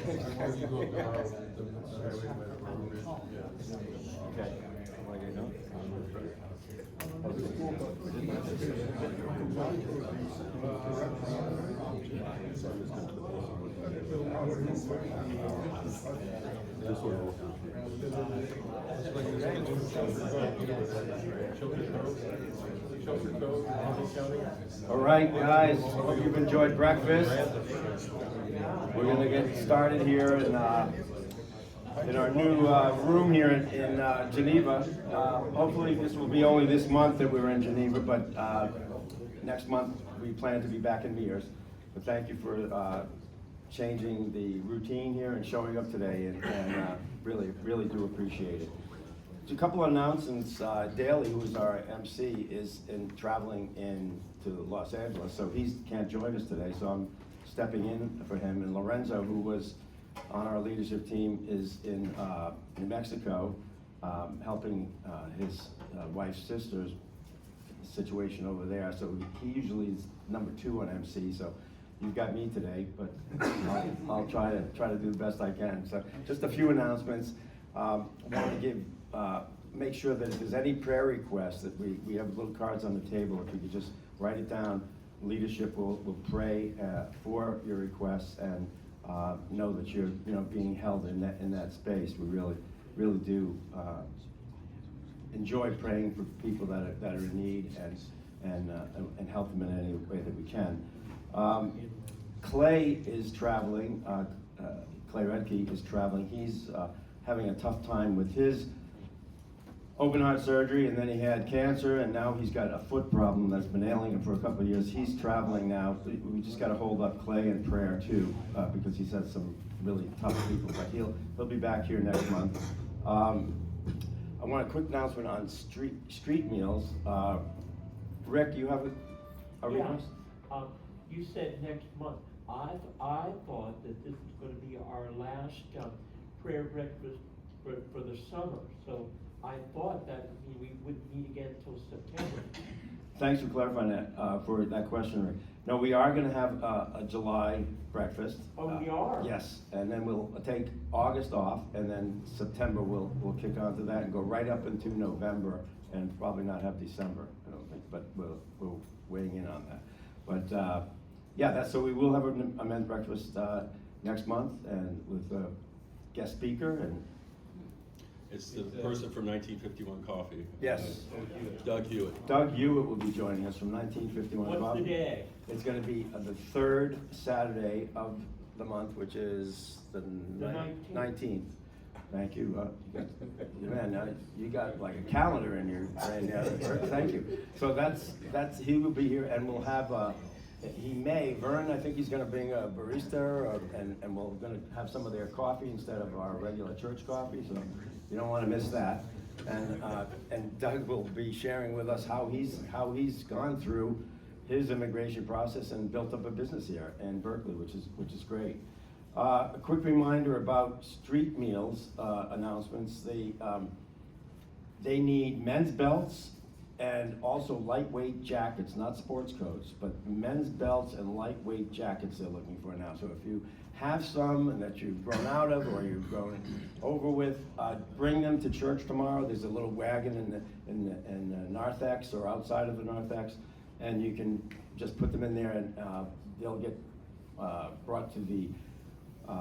Okay. What are you doing? All right, guys, hope you've enjoyed breakfast. We're gonna get started here in our new room here in Geneva. Hopefully this will be only this month that we're in Geneva, but next month we plan to be back in Mears. But thank you for changing the routine here and showing up today, and really do appreciate it. A couple of announcements. Daly, who's our MC, is traveling to Los Angeles, so he can't join us today, so I'm stepping in for him. And Lorenzo, who was on our leadership team, is in New Mexico, helping his wife's sister's situation over there. So he usually is number 2 on MC, so you've got me today, but I'll try to do the best I can. So just a few announcements. I want to make sure that if there's any prayer requests, that we have little cards on the table. If you could just write it down, leadership will pray for your requests, and know that you're being held in that space. We really do enjoy praying for people that are in need and help them in any way that we can. Clay is traveling. Clay Redke is traveling. He's having a tough time with his open heart surgery, and then he had cancer, and now he's got a foot problem that's been ailing him for a couple of years. He's traveling now. We just got to hold up Clay in prayer too, because he's had some really tough people. But he'll be back here next month. I want a quick announcement on street meals. Rick, you have a request? You said next month. I thought that this was going to be our last prayer breakfast for the summer. So I thought that we wouldn't meet again until September. Thanks for clarifying that, for that question, Rick. No, we are going to have a July breakfast. Oh, we are? Yes, and then we'll take August off, and then September we'll kick on to that and go right up into November, and probably not have December, I don't think, but we're weighing in on that. But yeah, so we will have a men's breakfast next month, and with a guest speaker, and it's the person from 1951 Coffee. yes, Doug Hewitt. Doug Hewitt will be joining us from 1951 What's Coffee. the day? It's going to be the 3rd Saturday of the month, which is the 19th. Thank you. Man, you got like a calendar in your brain. Thank you. So that's he will be here, and we'll have Vern, I think he's going to bring a barista, and we're going to have some of their coffee instead of our regular church coffee. So you don't want to miss that. And Doug will be sharing with us how he's gone through his immigration process and built up a business here in Berkeley, which is great. A quick reminder about street meals announcements. They need men's belts and also lightweight jackets, not sports coats, but men's belts and lightweight jackets they're looking for now. So if you have some that you've grown out of or you've grown over with, bring them to church tomorrow. There's a little wagon in the narthex or outside of the narthex, and you can just put them in there, and they'll get brought to the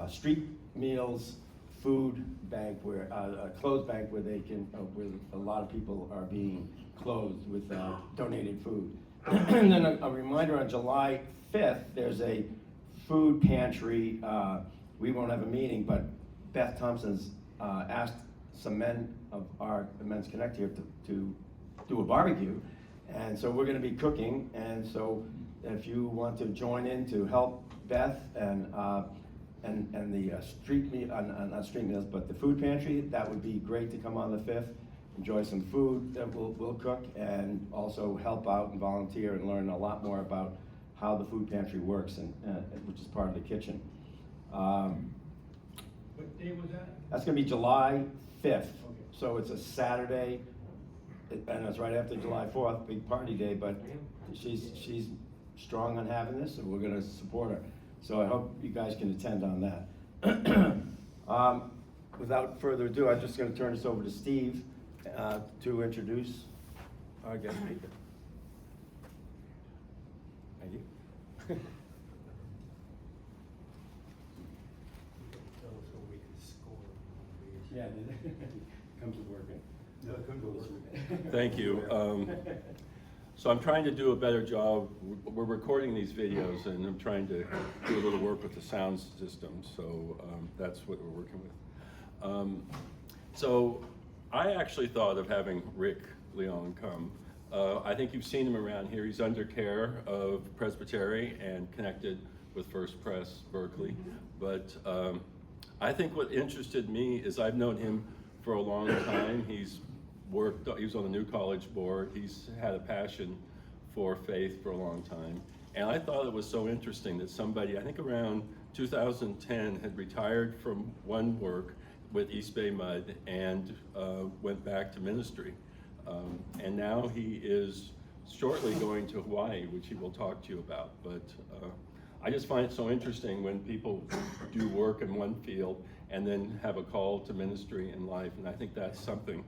street meals food bank, where a clothes bank where they can where a lot of people are being clothed with donated food. And then a reminder, on July 5th there's a food pantry. We won't have a meeting, but Beth Thompson's asked some men of our Men's Connect here to do a barbecue, and so we're going to be cooking. And so if you want to join in to help Beth and the street meal, not street meals, but the food pantry, that would be great to come on the 5th, enjoy some food that we'll cook, and also help out and volunteer and learn a lot more about how the food pantry works, and which is part of the kitchen. What day was that? That's going to be July 5th. Okay. So it's a Saturday, and it's right after July 4th, big party day, but she's strong on having this, and we're going to support her. So I hope you guys can attend on that. Without further ado, I'm just gonna turn this over to Steve to introduce our guest speaker. Thank you. Yeah, comes with working. No, it comes with working. Thank you. So I'm trying to do a better job. We're recording these videos, and I'm trying to do a little work with the sound system, so that's what we're working with. So I actually thought of having Rick Leon come. I think you've seen him around here. He's under care of Presbytery and connected with First Pres Berkeley. But I think what interested me is I've known him for a long time. He was on the New College board. He's had a passion for faith for a long time. And I thought it was so interesting that somebody, I think around 2010, had retired from one work with East Bay Mud and went back to ministry. And now he is shortly going to Hawaii, which he will talk to you about. But I just find it so interesting when people do work in one field and then have a call to ministry in life. And I think that's something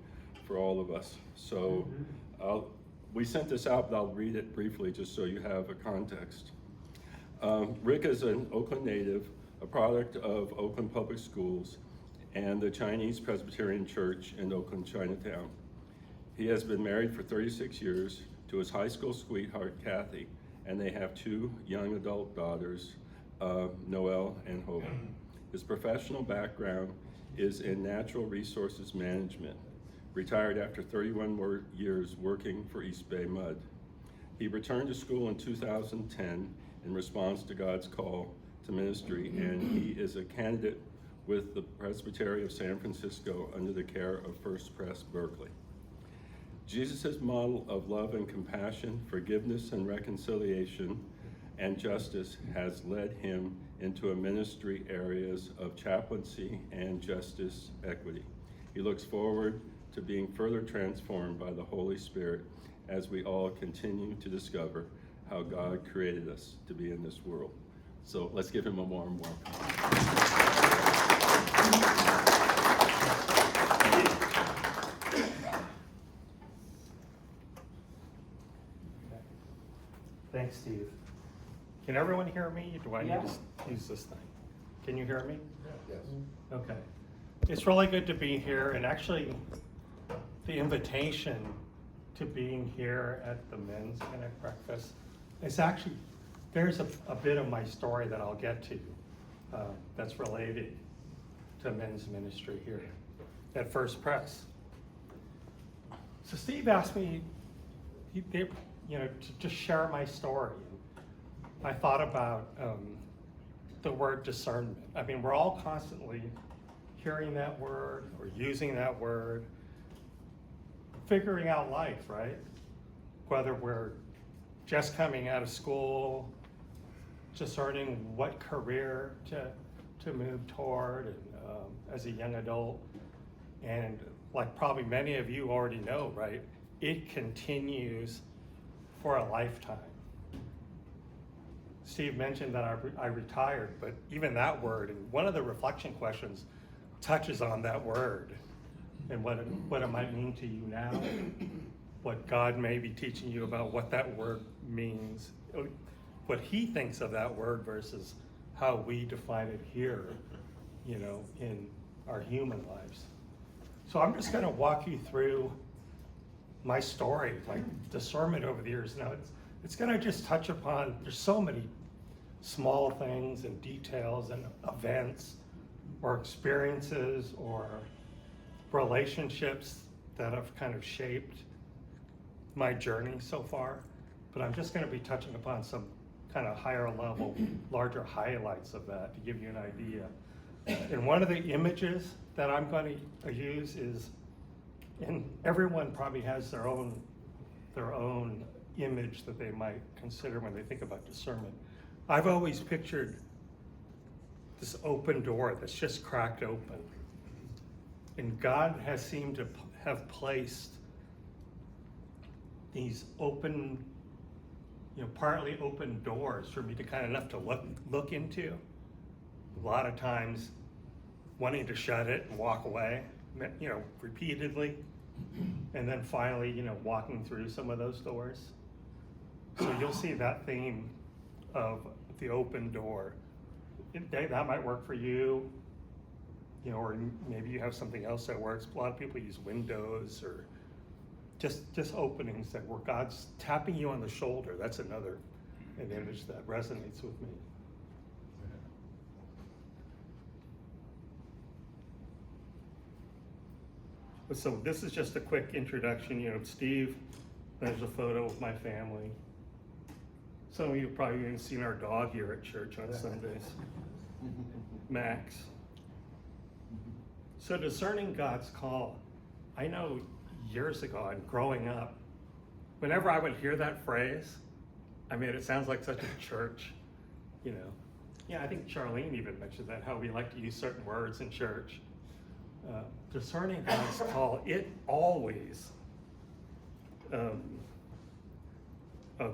for all of us. So we sent this out, but I'll read it briefly just so you have a context. Rick is an Oakland native, a product of Oakland Public Schools and the Chinese Presbyterian Church in Oakland, Chinatown. He has been married for 36 years to his high school sweetheart, Kathy, and they have 2 young adult daughters, Noelle and Hope. His professional background is in natural resources management, retired after 31 years working for East Bay Mud. He returned to school in 2010 in response to God's call to ministry, and he is a candidate with the Presbytery of San Francisco under the care of First Pres Berkeley. Jesus' model of love and compassion, forgiveness and reconciliation, and justice has led him into a ministry areas of chaplaincy and justice equity. He looks forward to being further transformed by the Holy Spirit as we all continue to discover how God created us to be in this world. So let's give him a warm welcome. Thanks, Steve. Can everyone hear me? Do I need Yeah. to use this thing? Can you hear me? Yes. Okay. It's really good to be here, and actually the invitation to being here at the Men's Connect Breakfast is actually, there's a bit of my story that I'll get to that's related to men's ministry here at First Pres. So Steve asked me, to just share my story. I thought about the word discernment. I mean, we're all constantly hearing that word or using that word, figuring out life, right? Whether we're just coming out of school, discerning what career to move toward and, as a young adult. And like probably many of you already know, right? It continues for a lifetime. Steve mentioned that I retired, but even that word, and one of the reflection questions touches on that word and what it might mean to you now, what God may be teaching you about what that word means, what he thinks of that word versus how we define it here, in our human lives. So I'm just gonna walk you through my story, like discernment over the years. Now it's gonna just touch upon, there's so many small things and details and events or experiences or relationships that have kind of shaped my journey so far. But I'm just gonna be touching upon some kind of higher level, larger highlights of that to give you an idea. And one of the images that I'm gonna use is, and everyone probably has their own image that they might consider when they think about discernment. I've always pictured this open door that's just cracked open. And God has seemed to have placed these open, partly open doors for me to kind of enough to look into. A lot of times wanting to shut it and walk away, repeatedly. And then finally, walking through some of those doors. So you'll see that theme of the open door. That might work for you, or maybe you have something else that works. A lot of people use windows or just openings that where God's tapping you on the shoulder. That's an image that resonates with me. So this is just a quick introduction, Steve. There's a photo of my family. Some of you have probably even seen our dog here at church on Sundays, Max. So discerning God's call. I know years ago and growing up, whenever I would hear that phrase, it sounds like such a church, Yeah, I think Charlene even mentioned that, how we like to use certain words in church. Discerning God's call, it always,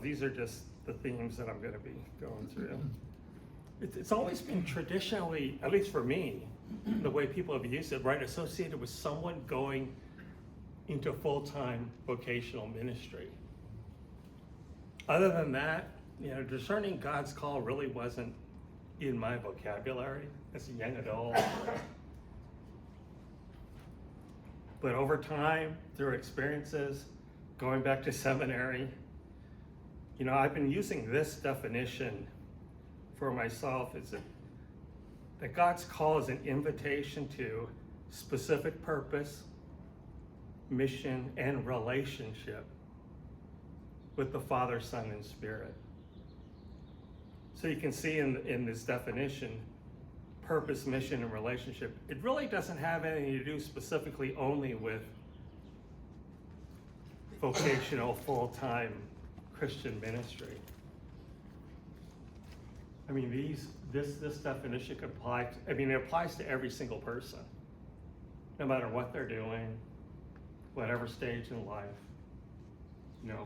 these are just the themes that I'm going to be going through. It's always been traditionally, at least for me, the way people have used it, right, associated with someone going into full-time vocational ministry. Other than that, discerning God's call really wasn't in my vocabulary as a young adult. But over time, through experiences, going back to seminary, I've been using this definition for myself. It's that God's call is an invitation to specific purpose, mission, and relationship with the Father, Son, and Spirit. So you can see in this definition, purpose, mission, and relationship, it really doesn't have anything to do specifically only with vocational, full-time Christian ministry. This definition could apply, it applies to every single person, no matter what they're doing, whatever stage in life,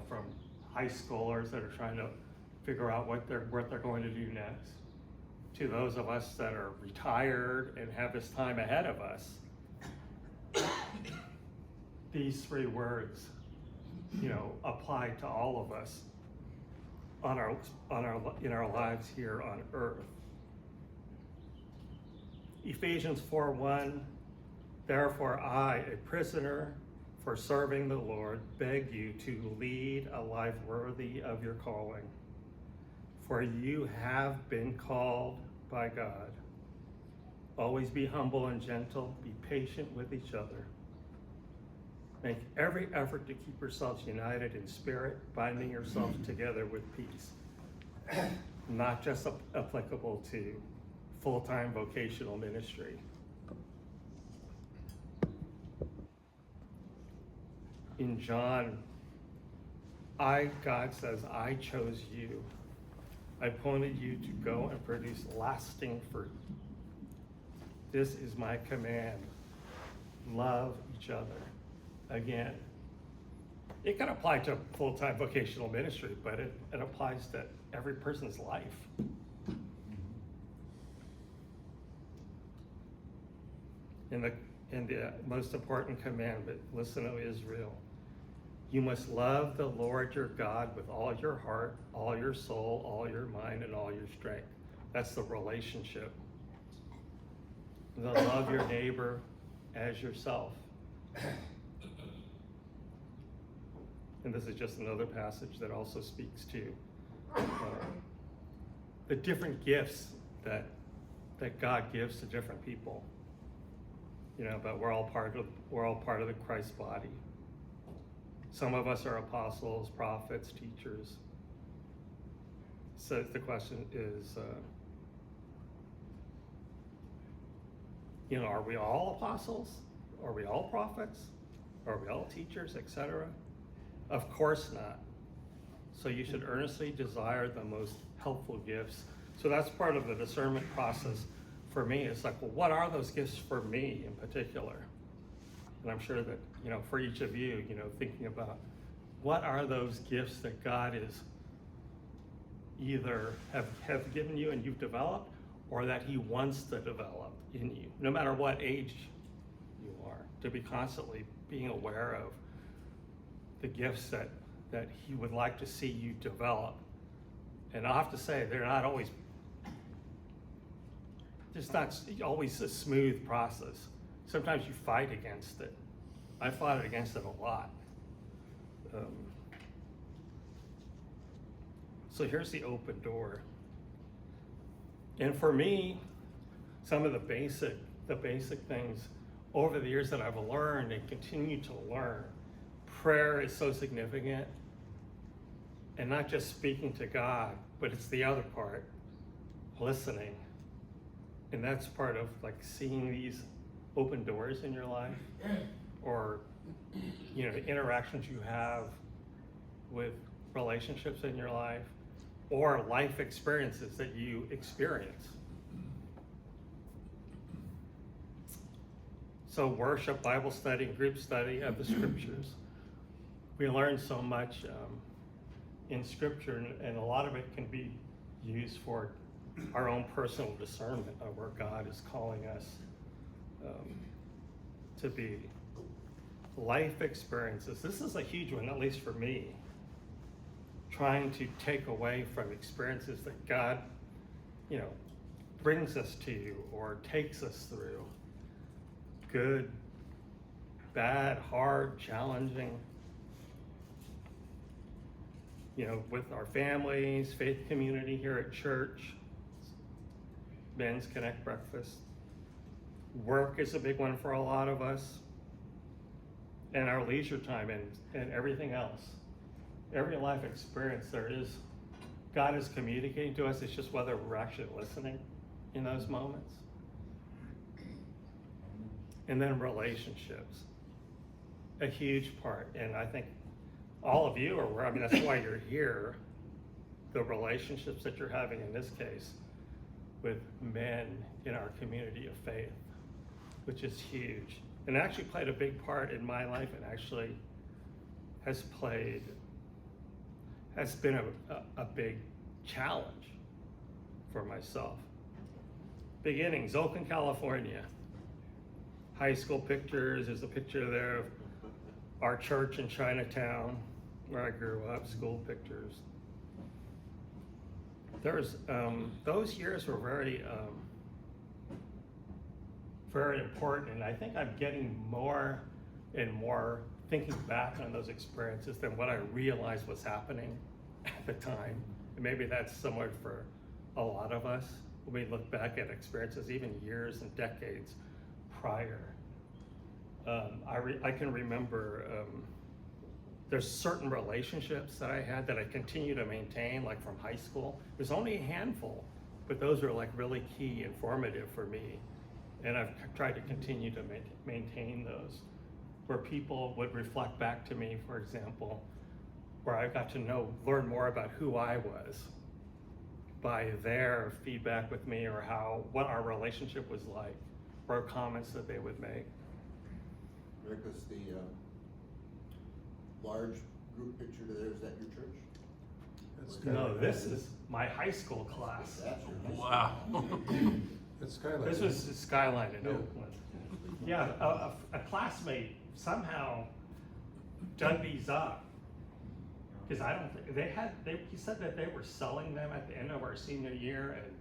from high schoolers that are trying to figure out what they're going to do next, to those of us that are retired and have this time ahead of us. These three words, apply to all of us in our lives here on earth. Ephesians 4:1, therefore I, a prisoner for serving the Lord, beg you to lead a life worthy of your calling. For you have been called by God. Always be humble and gentle, be patient with each other. Make every effort to keep yourselves united in spirit, binding yourselves together with peace. Not just applicable to full-time vocational ministry. In John, God says, I chose you. I appointed you to go and produce lasting fruit. This is my command. Love each other. Again, it can apply to full-time vocational ministry, but it applies to every person's life. And the most important commandment, listen, O Israel, you must love the Lord your God with all your heart, all your soul, all your mind, and all your strength. That's the relationship. Love your neighbor as yourself. And this is just another passage that also speaks to the different gifts that God gives to different people. But we're all part of the Christ body. Some of us are apostles, prophets, teachers. So the question is, are we all apostles? Are we all prophets? Are we all teachers, etc.? Of course not. So you should earnestly desire the most helpful gifts. So that's part of the discernment process for me. It's like, well, what are those gifts for me in particular? And I'm sure that, for each of you, thinking about what are those gifts that God is either have given you and you've developed, or that he wants to develop in you, no matter what age you are, to be constantly being aware of the gifts that he would like to see you develop. And I'll have to say, they're not always, it's not always a smooth process. Sometimes you fight against it. I fought against it a lot. So here's the open door. And for me, some of the basic things over the years that I've learned and continue to learn, prayer is so significant. And not just speaking to God, but it's the other part, listening. And that's part of like seeing these open doors in your life, or the interactions you have with relationships in your life, or life experiences that you experience. So worship, Bible study, group study of the scriptures. We learn so much in scripture, and a lot of it can be used for our own personal discernment of where God is calling us to be. Life experiences. This is a huge one, at least for me. Trying to take away from experiences that God, brings us to or takes us through. Good, bad, hard, challenging. With our families, faith community here at church, Men's Connect Breakfast. Work is a big one for a lot of us. And our leisure time and everything else. Every life experience God is communicating to us. It's just whether we're actually listening in those moments. And then relationships, a huge part. And I think all of you are aware, that's why you're here. The relationships that you're having in this case with men in our community of faith, which is huge. And it actually played a big part in my life, and actually has been a big challenge for myself. Beginnings, Oakland, California. High school pictures, there's a picture there of our church in Chinatown, where I grew up, school pictures. Those years were very important, and I think I'm getting more and more thinking back on those experiences than what I realized was happening at the time. And maybe that's similar for a lot of us when we look back at experiences even years and decades prior. I can remember there's certain relationships that I had that I continue to maintain, like from high school. There's only a handful, but those are like really key and formative for me. And I've tried to continue to maintain those, where people would reflect back to me, for example, where I got to learn more about who I was by their feedback with me, or what our relationship was like, or comments that they would make. Rick, is the large group picture there, is that your church? No, this is my high school class. That's your high school. Wow. It's Skyline. This was the Skyline in Yeah. Oakland. Yeah, a classmate somehow dug these up. Because I don't think, he said that they were selling them at the end of our senior year, and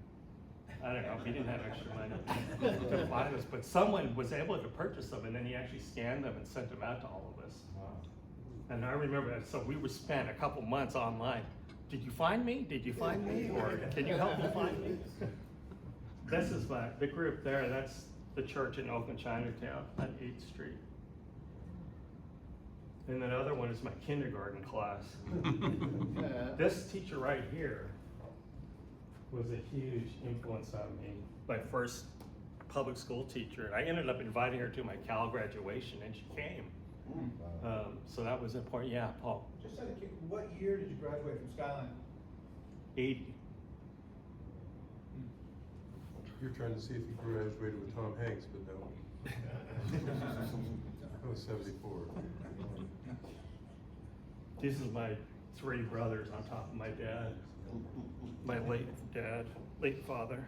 I don't know, we didn't have extra money to buy this, but someone was able to purchase them, and then he actually scanned them and sent them out to all of us. And I remember, so we would spend a couple months online. Did you find me? Did you find me? Or can you help me find me? This is the group there, that's the church in Oakland, Chinatown on 8th Street. And the other one is my kindergarten class. This teacher right here was a huge influence on me. My first public school teacher, and I ended up inviting her to my Cal graduation, and she came. So that was important. Yeah, Paul. Just out of curiosity, what year did you graduate from Skyline? 80. You're trying to see if you graduated with Tom Hanks, but no. I was 74. This is my 3 brothers on top of my dad, my late father.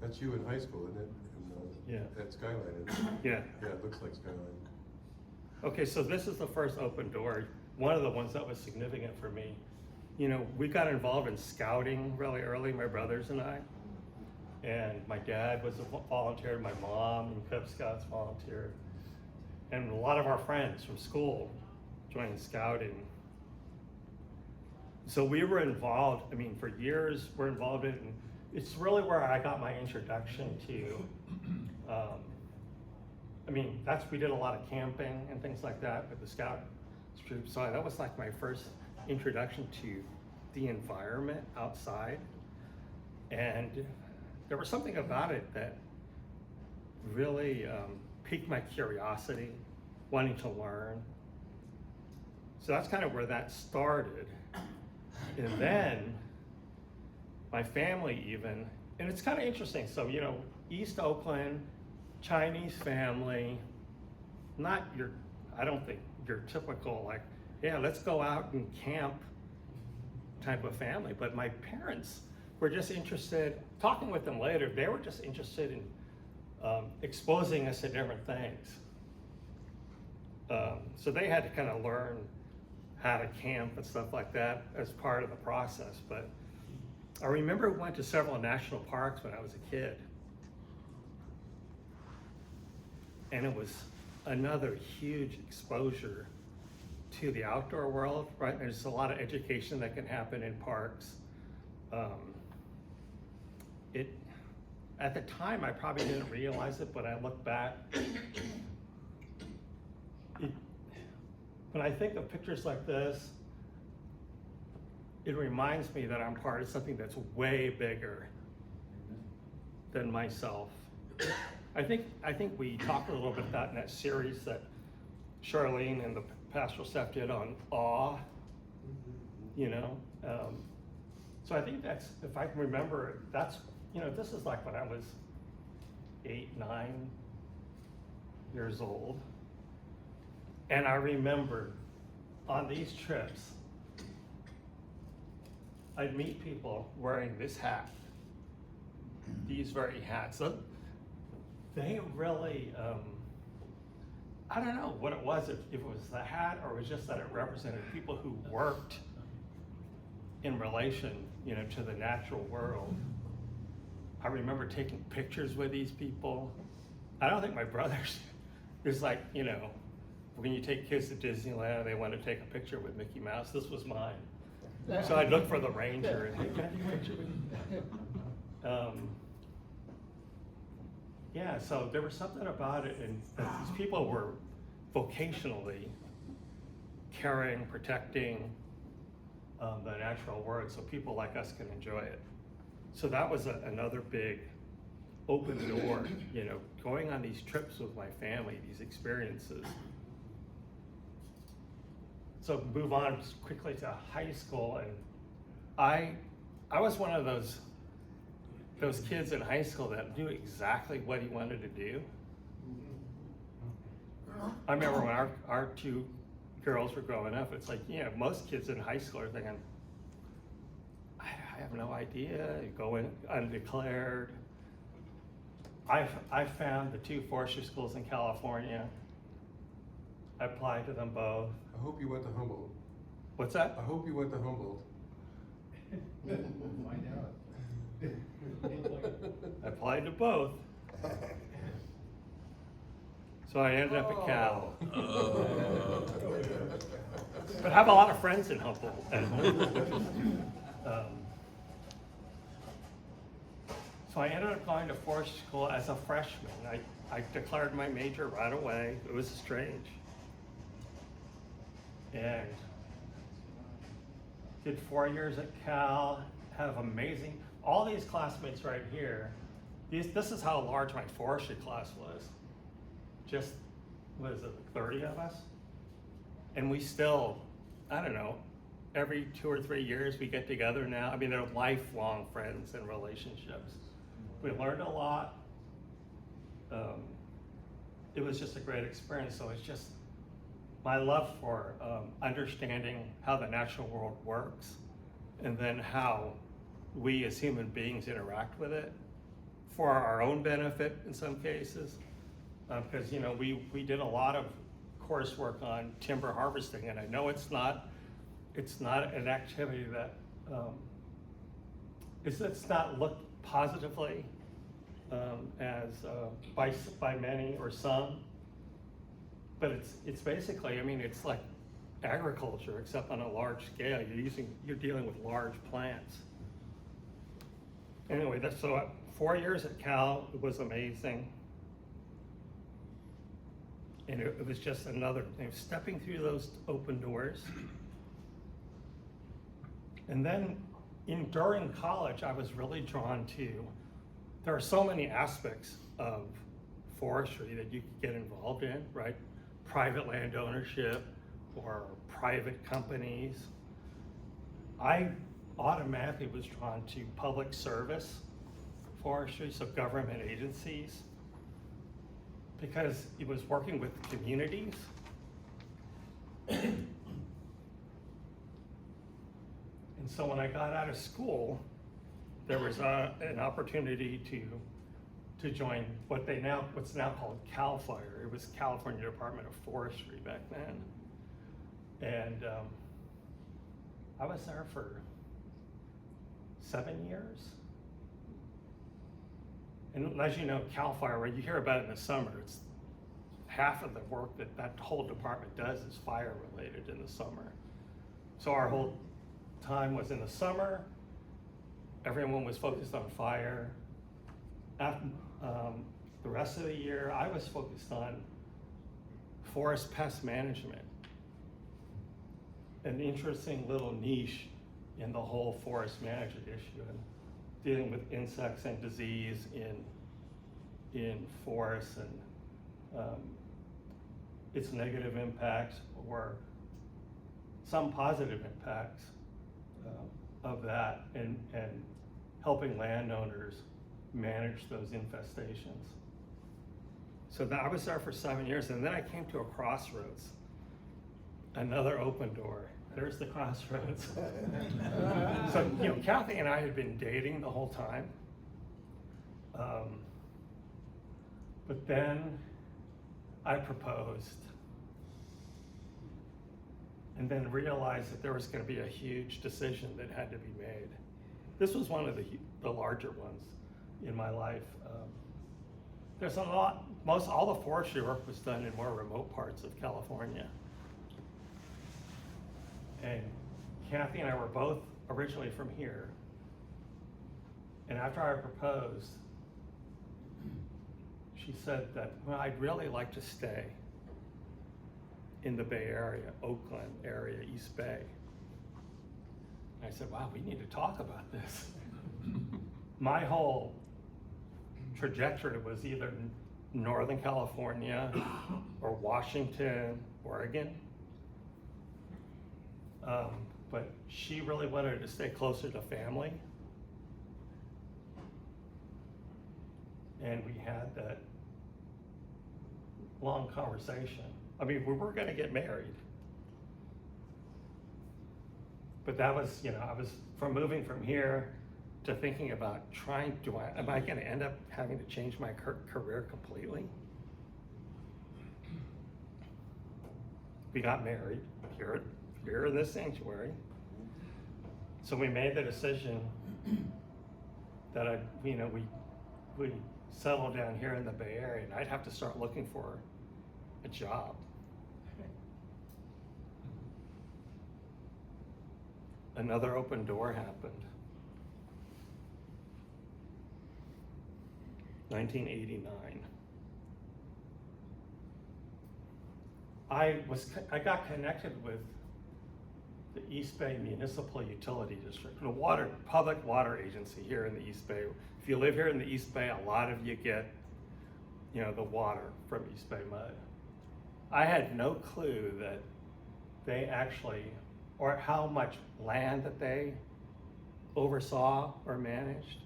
That's you in high school, isn't it? Yeah. At Skyline, isn't it? Yeah. Yeah, it looks like Skyline. Okay, so this is the first open door, one of the ones that was significant for me. You know, we got involved in scouting really early, my brothers and I. And my dad was a volunteer, my mom and Cub Scouts volunteered. And a lot of our friends from school joined scouting. So we were involved, I mean, for years, we're involved in, it's really where I got my introduction to, I mean, we did a lot of camping and things like that with the scout troop. So that was like my first introduction to the environment outside. And there was something about it that really piqued my curiosity, wanting to learn. So that's kind of where that started. And then my family even, and it's kind of interesting. So, you know, East Oakland, Chinese family, not your, I don't think your typical like, yeah, let's go out and camp type of family. But my parents were just interested, talking with them later, they were just interested in exposing us to different things. So they had to kind of learn how to camp and stuff like that as part of the process. But I remember we went to several national parks when I was a kid. And it was another huge exposure to the outdoor world, right? There's a lot of education that can happen in parks. At the time, I probably didn't realize it, but I look back. When I think of pictures like this, it reminds me that I'm part of something that's way bigger than myself. I think we talked a little bit about in that series that Charlene and the pastoral staff did on awe, you know? So I think that's, if I can remember, that's, you know, this is like when I was 8, 9 years old. And I remember on these trips, I'd meet people wearing this hat, these very hats. So they really, I don't know what it was, if it was the hat or it was just that it represented people who worked in relation, you know, to the natural world. I remember taking pictures with these people. I don't think my brothers, it's like, you know, when you take kids to Disneyland, they want to take a picture with Mickey Mouse. This was mine. So I'd look for the ranger and, hey, can I take a picture with you? Yeah, so there was something about it, and these people were vocationally caring, protecting the natural world, so people like us can enjoy it. So that was another big open door, you know, going on these trips with my family, these experiences. So move on quickly to high school, and I was one of those kids in high school that knew exactly what he wanted to do. I remember when our two girls were growing up, it's like, you know, most kids in high school are thinking, I have no idea, you go in undeclared. I found the 2 forestry schools in California. I applied to them both. I hope you went to Humboldt. What's that? I hope you went to Humboldt. Find out. I applied to both. So I ended up at Cal. But I have a lot of friends in Humboldt. So I ended up going to forestry school as a freshman. I declared my major right away. It was strange. And did 4 years at Cal, have amazing, all these classmates right here, this is how large my forestry class was. Just, what is it, 30 of us? And we still, I don't know, every 2 or 3 years we get together now. I mean, they're lifelong friends and relationships. We learned a lot. It was just a great experience. So it's just my love for understanding how the natural world works, and then how we as human beings interact with it. for our own benefit in some cases. Because, you know, we did a lot of coursework on timber harvesting, and I know it's not an activity that, it's not looked positively as by many or some, but it's basically, I mean, it's like agriculture except on a large scale. You're dealing with large plants. Anyway, so 4 years at Cal, it was amazing. And it was just another thing, stepping through those open doors. And then during college, I was really drawn to, there are so many aspects of forestry that you could get involved in, right? Private land ownership or private companies. I automatically was drawn to public service forestry, so government agencies, because it was working with communities. And so when I got out of school, there was an opportunity to join what's now called CAL FIRE. It was California Department of Forestry back then. And I was there for 7 years. And as you know, CAL FIRE, when you hear about it in the summer, it's half of the work that whole department does is fire related in the summer. So our whole time was in the summer. Everyone was focused on fire. After, the rest of the year, I was focused on forest pest management, an interesting little niche in the whole forest management issue, and dealing with insects and disease in forests and its negative impacts or some positive impacts of that, and helping landowners manage those infestations. So I was there for 7 years, and then I came to a crossroads, another open door. There's the crossroads. So, you know, Kathy and I had been dating the whole time. But then I proposed, and then realized that there was going to be a huge decision that had to be made. This was one of the larger ones in my life. There's all the forestry work was done in more remote parts of California. And Kathy and I were both originally from here. And after I proposed, she said that, well, I'd really like to stay in the Bay Area, Oakland area, East Bay. I said, wow, we need to talk about this. My whole trajectory was either Northern California or Washington, Oregon. But she really wanted to stay closer to family. And we had that long conversation. I mean, we were gonna get married. But that was, you know, I was moving from here to thinking about am I gonna end up having to change my career completely? We got married here in this sanctuary. So we made the decision that we settle down here in the Bay Area, and I'd have to start looking for a job. Another open door happened. 1989. I got connected with the East Bay Municipal Utility District, a public water agency here in the East Bay. If you live here in the East Bay, a lot of you get, you know, the water from East Bay Mud. I had no clue that they actually, or how much land that they oversaw or managed.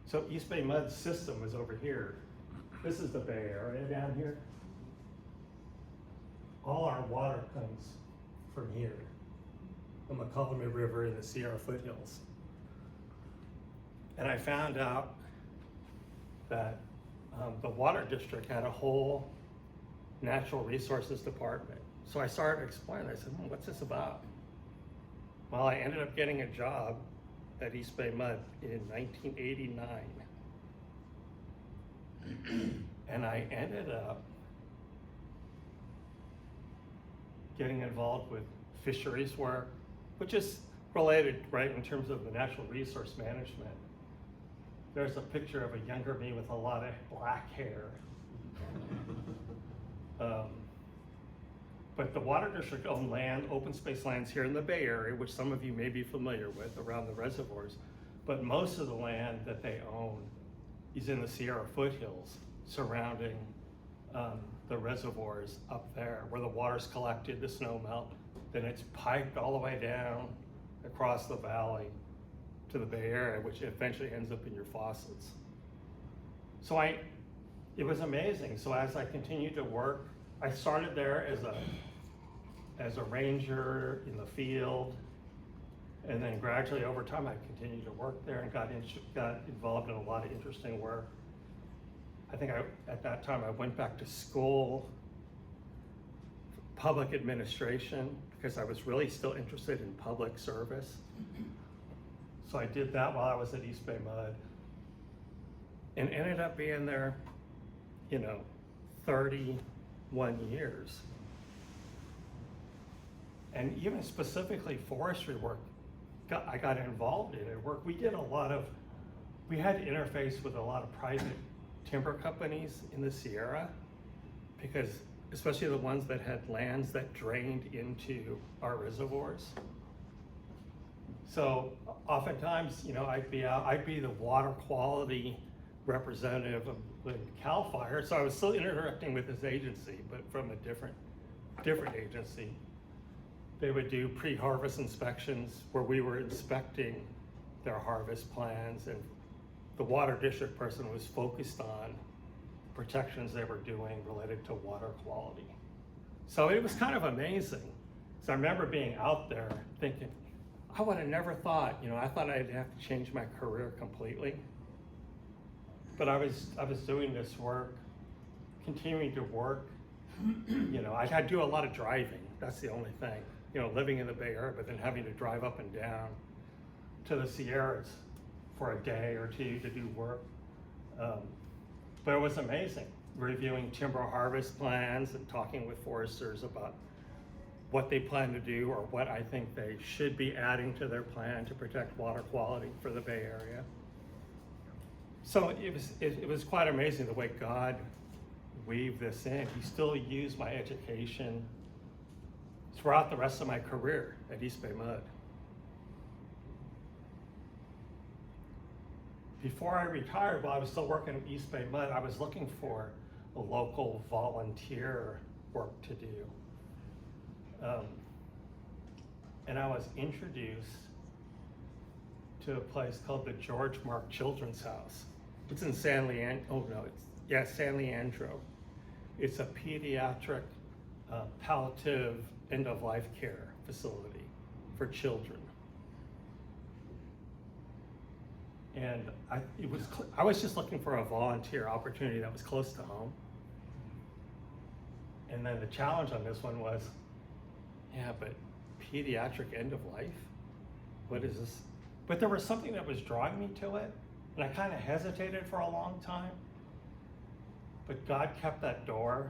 So East Bay Mud's system was over here. This is the Bay Area down here. All our water comes from here, the McCollum River and the Sierra foothills. And I found out that the water district had a whole natural resources department. So I started exploring. I said, what's this about? Well, I ended up getting a job at East Bay Mud in 1989. And I ended up getting involved with fisheries work, which is related, right, in terms of the natural resource management. There's a picture of a younger me with a lot of black hair. But the water district owned land, open space lands here in the Bay Area, which some of you may be familiar with around the reservoirs. But most of the land that they own is in the Sierra foothills surrounding the reservoirs up there where the water's collected, the snow melt, then it's piped all the way down across the valley to the Bay Area, which eventually ends up in your faucets. So it was amazing. So as I continued to work, I started there as a ranger in the field, and then gradually over time I continued to work there and got involved in a lot of interesting work. I think at that time I went back to school, public administration, because I was really still interested in public service. So I did that while I was at East Bay Mud, and ended up being there, 31 years. And even specifically forestry work, I got involved in it. We had to interface with a lot of private timber companies in the Sierra, because especially the ones that had lands that drained into our reservoirs. So oftentimes, I'd be the water quality representative of CAL FIRE. So I was still interacting with this agency, but from a different agency. They would do pre-harvest inspections where we were inspecting their harvest plans, and the water district person was focused on protections they were doing related to water quality. So it was kind of amazing. So I remember being out there thinking, I would have never thought, I thought I'd have to change my career completely. But I was doing this work, continuing to work. I had to do a lot of driving. That's the only thing. Living in the Bay Area, but then having to drive up and down to the Sierras for a day or two to do work. But it was amazing, reviewing timber harvest plans and talking with foresters about what they plan to do or what I think they should be adding to their plan to protect water quality for the Bay Area. So it was quite amazing the way God weaved this in. He still used my education throughout the rest of my career at East Bay Mud. Before I retired, while I was still working at East Bay Mud, I was looking for a local volunteer work to do. And I was introduced to a place called the George Mark Children's House. It's in San Leandro. It's a pediatric palliative end-of-life care facility for children. And I was just looking for a volunteer opportunity that was close to home. And then the challenge on this one was, but pediatric end of life? What is this? But there was something that was drawing me to it, and I kind of hesitated for a long time. But God kept that door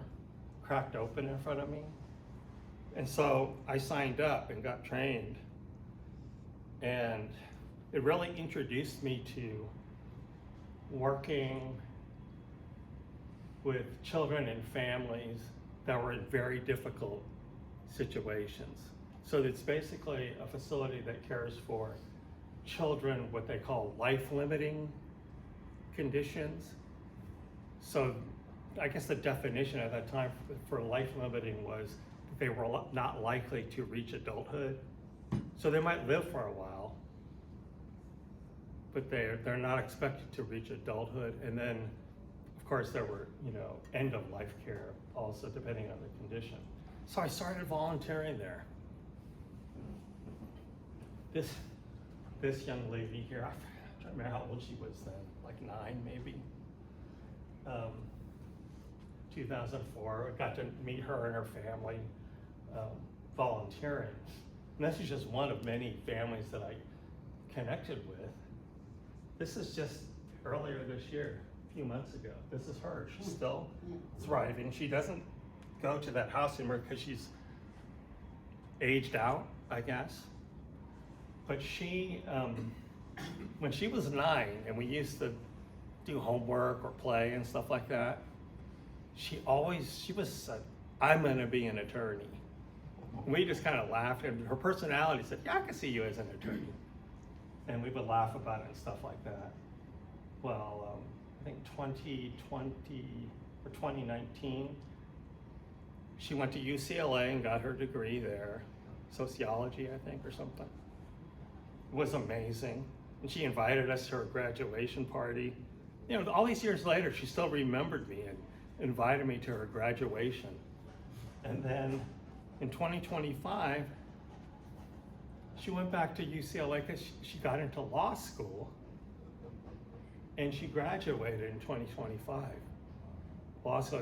cracked open in front of me. And so I signed up and got trained. And it really introduced me to working with children and families that were in very difficult situations. So it's basically a facility that cares for children, what they call life-limiting conditions. So I guess the definition at that time for life-limiting was that they were not likely to reach adulthood. So they might live for a while, but they're not expected to reach adulthood. And then, of course, there were, end-of-life care also, depending on the condition. So I started volunteering there. This young lady here, I don't remember how old she was then, like 9 maybe. 2004. I got to meet her and her family volunteering. And this is just one of many families that I connected with. This is just earlier this year, a few months ago. This is her. She's still thriving. She doesn't go to that house anymore because she's aged out, I guess. But she, when she was 9 and we used to do homework or play and stuff like that, she was said, I'm gonna be an attorney. And we just kind of laughed, and her personality said, yeah, I can see you as an attorney. And we would laugh about it and stuff like that. Well, I think 2020 or 2019, she went to UCLA and got her degree there, sociology, I think, or something. It was amazing. And she invited us to her graduation party. You know, all these years later, she still remembered me and invited me to her graduation. And then in 2025, she went back to UCLA because she got into law school, and she graduated in 2025. Law school,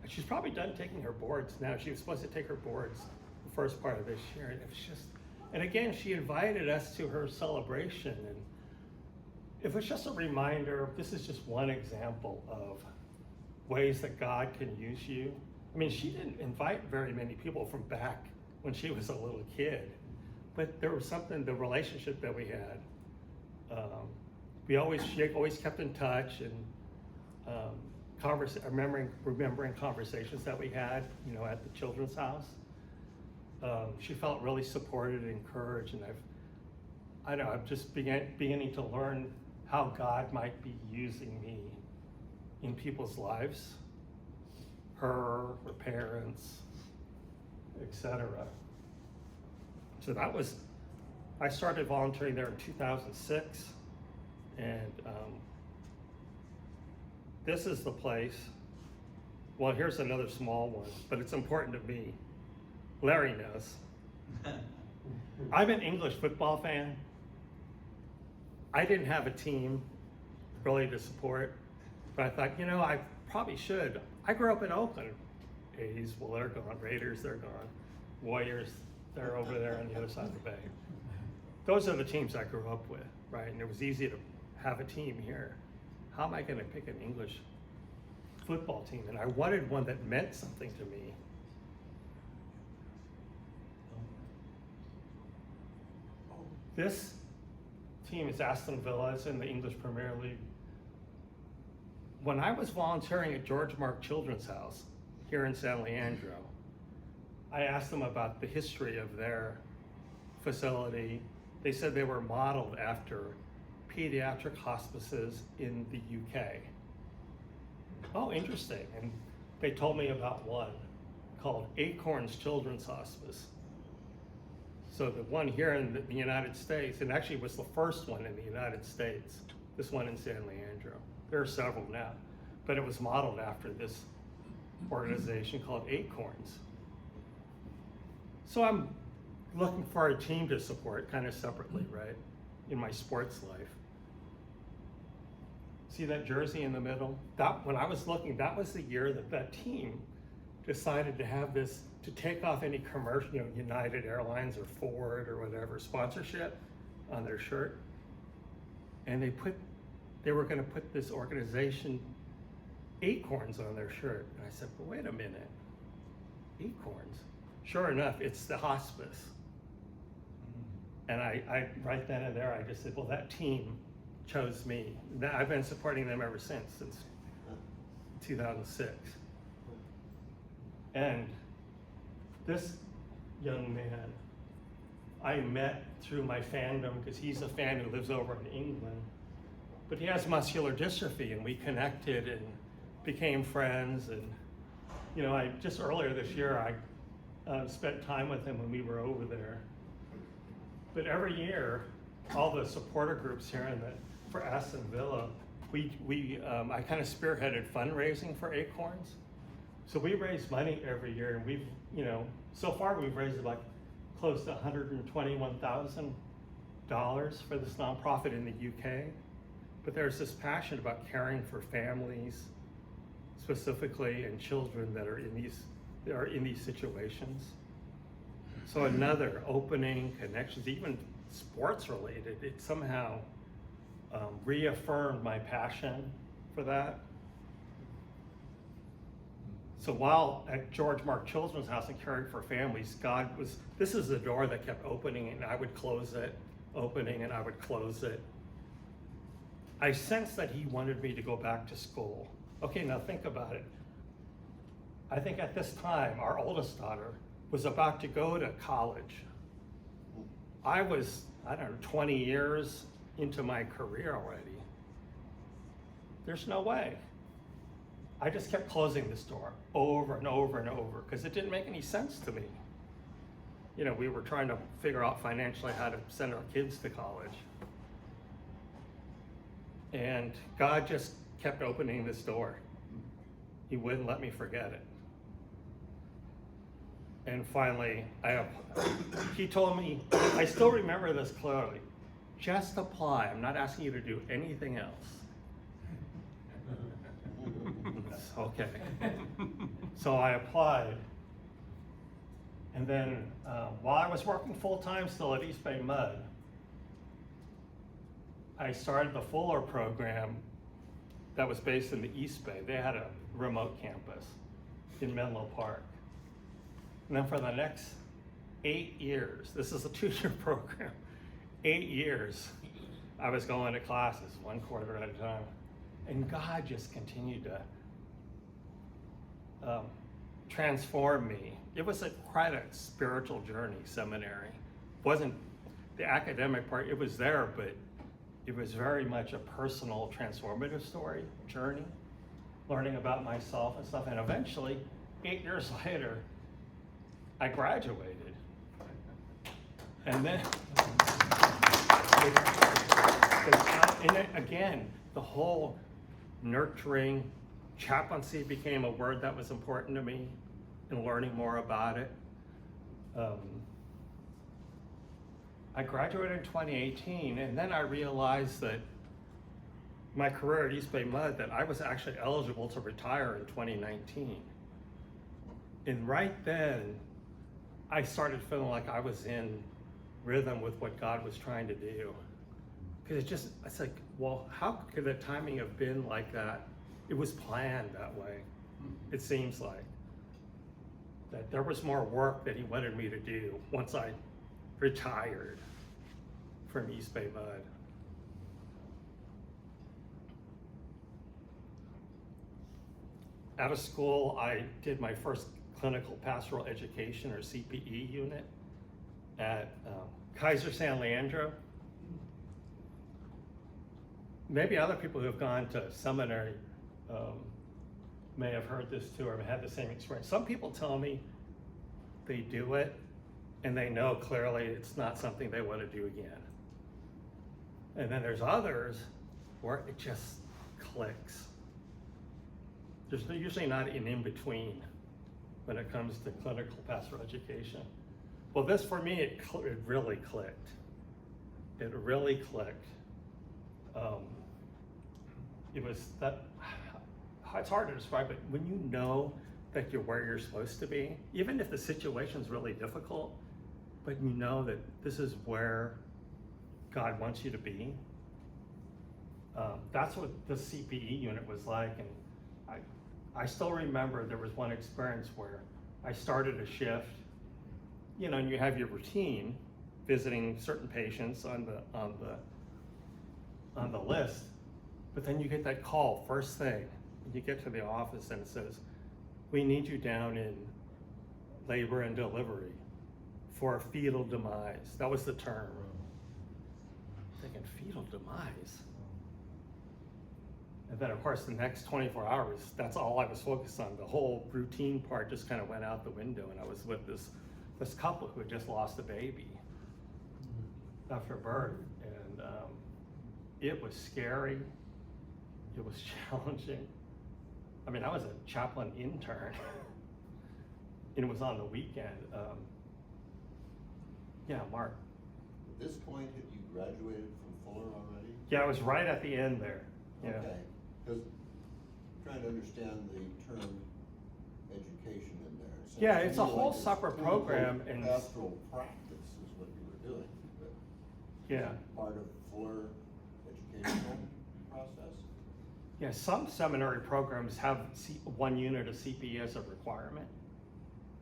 she's probably done taking her boards now. She was supposed to take her boards the first part of this year. And it was just, and again, she invited us to her celebration, and it was just a reminder. This is just one example of ways that God can use you. I mean, she didn't invite very many people from back when she was a little kid, but there was something, the relationship that we had. She always kept in touch, and remembering conversations that we had, you know, at the Children's House. She felt really supported and encouraged, and I'm just beginning to learn how God might be using me in people's lives, her parents, etc. So I started volunteering there in 2006, and this is the place. Well, here's another small one, but it's important to me. Larry knows. I'm an English football fan. I didn't have a team really to support, but I thought, you know, I probably should. I grew up in Oakland. A's, well, they're gone. Raiders, they're gone. Warriors, they're over there on the other side of the bay. Those are the teams I grew up with, right? And it was easy to have a team here. How am I going to pick an English football team? And I wanted one that meant something to me. This team is Aston Villa. It's in the English Premier League. When I was volunteering at George Mark Children's House here in San Leandro, I asked them about the history of their facility. They said they were modeled after pediatric hospices in the UK. Oh, interesting. And they told me about one called Acorns Children's Hospice. So the one here in the United States, and actually was the first one in the United States, this one in San Leandro. There are several now, but it was modeled after this organization called Acorns. So I'm looking for a team to support kind of separately, right, in my sports life. See that jersey in the middle? When I was looking, that was the year that team decided to have this, to take off any commercial, you know, United Airlines or Ford or whatever sponsorship on their shirt. And they were going to put this organization, Acorns, on their shirt. And I said, well, wait a minute, Acorns? Sure enough, it's the hospice. And I right then and there, I just said, well, that team chose me. I've been supporting them ever since 2006. And this young man, I met through my fandom, because he's a fan who lives over in England, but he has muscular dystrophy, and we connected and became friends. And you know, just earlier this year, I spent time with him when we were over there. But every year, all the supporter groups here for Aston Villa, I kind of spearheaded fundraising for Acorns. So we raise money every year, and we've, you know, so far we've raised like close to $121,000 for this nonprofit in the UK. But there's this passion about caring for families specifically in children that are in these situations. So another opening, connections, even sports related, it somehow reaffirmed my passion for that. So while at George Mark Children's House in Caring for Families, this is the door that kept opening and I would close it, opening and I would close it. I sensed that he wanted me to go back to school. Okay, now think about it. I think at this time, our oldest daughter was about to go to college. I was, 20 years into my career already. There's no way. I just kept closing this door over and over and over because it didn't make any sense to me. We were trying to figure out financially how to send our kids to college. And God just kept opening this door. He wouldn't let me forget it. And finally, he told me, I still remember this clearly, just apply. I'm not asking you to do anything else. Okay. So I applied. And then while I was working full-time still at East Bay Mud, I started the Fuller program that was based in the East Bay. They had a remote campus in Menlo Park. And then for the next 8 years, this is a 2-year program, 8 years, I was going to classes 1 quarter at a time. And God just continued to transform me. It was quite a spiritual journey, seminary. Wasn't the academic part, it was there, but it was very much a personal transformative journey, learning about myself and stuff. And eventually, 8 years later, I graduated. And then, again, the whole nurturing, chaplaincy became a word that was important to me and learning more about it. I graduated in 2018, and then I realized that my career at East Bay Mud, that I was actually eligible to retire in 2019. And right then, I started feeling like I was in rhythm with what God was trying to do. Because it's like, well, how could the timing have been like that? It was planned that way, it seems like. That there was more work that he wanted me to do once I retired from East Bay Mud. Out of school, I did my first clinical pastoral education, or CPE unit, at Kaiser San Leandro. Maybe other people who have gone to seminary may have heard this too, or had the same experience. Some people tell me they do it and they know clearly it's not something they want to do again. And then there's others where it just clicks. There's usually not an in-between when it comes to clinical pastoral education. Well, this for me, it really clicked. It really clicked. It was that, it's hard to describe it. When you know that you're where you're supposed to be, even if the situation's really difficult, but you know that this is where God wants you to be. That's what the CPE unit was like. And I still remember there was one experience where I started a shift, and you have your routine, visiting certain patients on the list, but then you get that call first thing. You get to the office and it says, we need you down in labor and delivery for a fetal demise. That was the term. I'm thinking, fetal demise? And then of course the next 24 hours, that's all I was focused on. The whole routine part just kind of went out the window, and I was with this couple who had just lost a baby after birth. And it was scary. It was challenging. I mean, I was a chaplain intern, and it was on the weekend. Yeah, Mark. At this point, had you graduated from Fuller already? Yeah, I was right at the end there. Yeah. Okay, because trying to understand the term education in there. It sounds Yeah, to it's a me whole like separate quote-unquote program and- pastoral practice is what you were doing, but Yeah. part of fuller educational process. Yeah, some seminary programs have 1 unit of CPE as a requirement.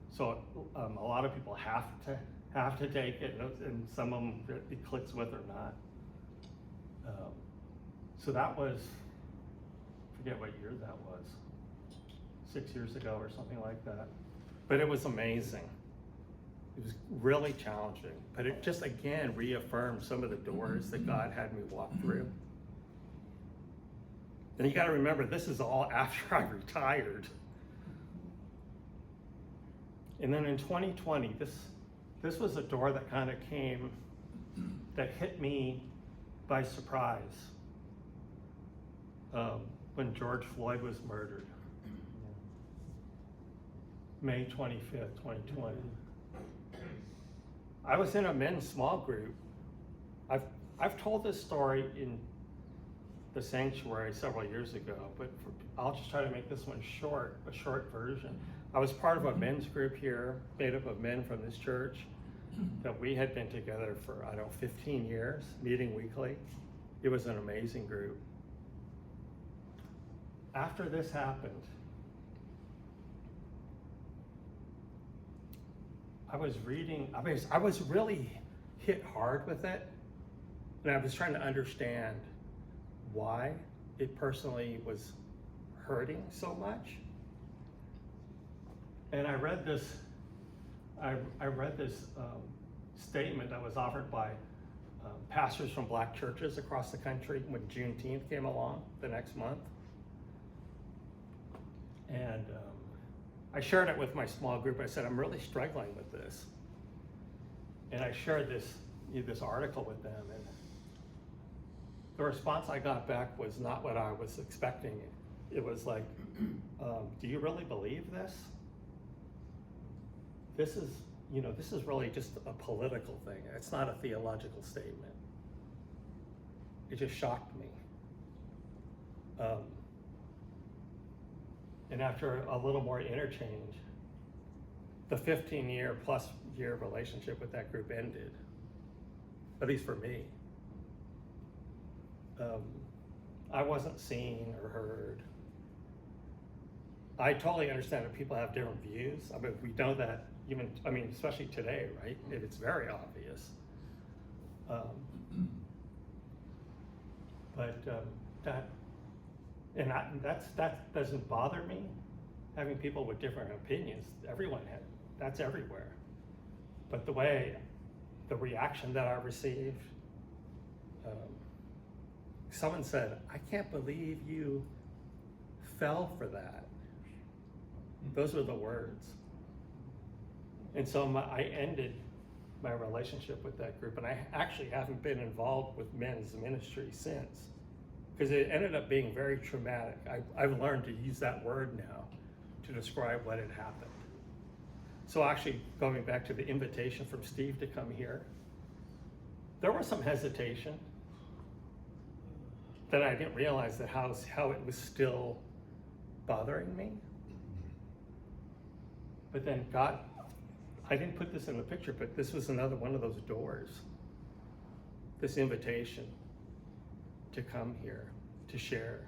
So a lot of people have to take it, and some of them it clicks with or not. So that was, forget what year that was, 6 years ago or something like that. But it was amazing. It was really challenging, but it just again reaffirmed some of the doors that God had me walk through. And you got to remember, this is all after I retired. And then in 2020, this was a door that kind of came, that hit me by surprise when George Floyd was murdered, May 25th, 2020. I was in a men's small group. I've told this story in the sanctuary several years ago, but I'll just try to make this one short, a short version. I was part of a men's group here, made up of men from this church, that we had been together for, 15 years, meeting weekly. It was an amazing group. After this happened, I was really hit hard with it, and I was trying to understand why it personally was hurting so much. And I read this statement that was offered by pastors from black churches across the country when Juneteenth came along the next month. And I shared it with my small group. I said, I'm really struggling with this. And I shared this article with them, and the response I got back was not what I was expecting. It was like, do you really believe this? This is really just a political thing. It's not a theological statement. It just shocked me. And after a little more interchange, the 15-year+ relationship with that group ended, at least for me. I wasn't seen or heard. I totally understand that people have different views. I mean, we know that especially today, right? It's very obvious. That doesn't bother me, having people with different opinions. That's everywhere. But the reaction that I received, someone said, I can't believe you fell for that. Those were the words. And so I ended my relationship with that group, and I actually haven't been involved with men's ministry since, because it ended up being very traumatic. I've learned to use that word now to describe what had happened. So actually, going back to the invitation from Steve to come here, there was some hesitation that I didn't realize that how it was still bothering me. But then God, I didn't put this in the picture, but this was another one of those doors, this invitation to come here, to share.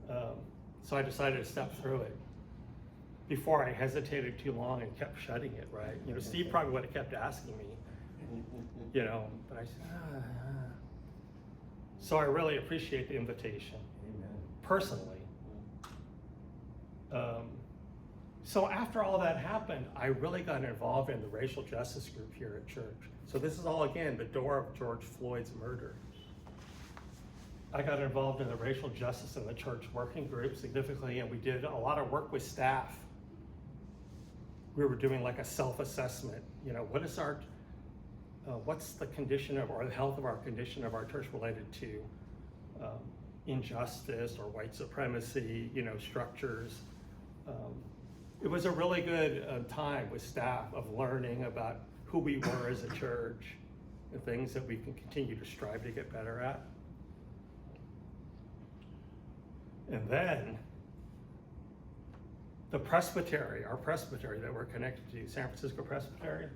So I decided to step through it before I hesitated too long and kept shutting it, right? Steve probably would have kept asking me, but I said, So I really appreciate the invitation. Amen. Personally. So after all that happened, I really got involved in the racial justice group here at church. So this is all, again, the door of George Floyd's murder. I got involved in the racial justice in the church working group significantly, and we did a lot of work with staff. We were doing like a self-assessment. What's the condition or the health of our condition of our church related to injustice or white supremacy, structures. It was a really good time with staff of learning about who we were as a church and things that we can continue to strive to get better at. And then the presbytery, our presbytery that we're connected to, San Francisco Presbytery,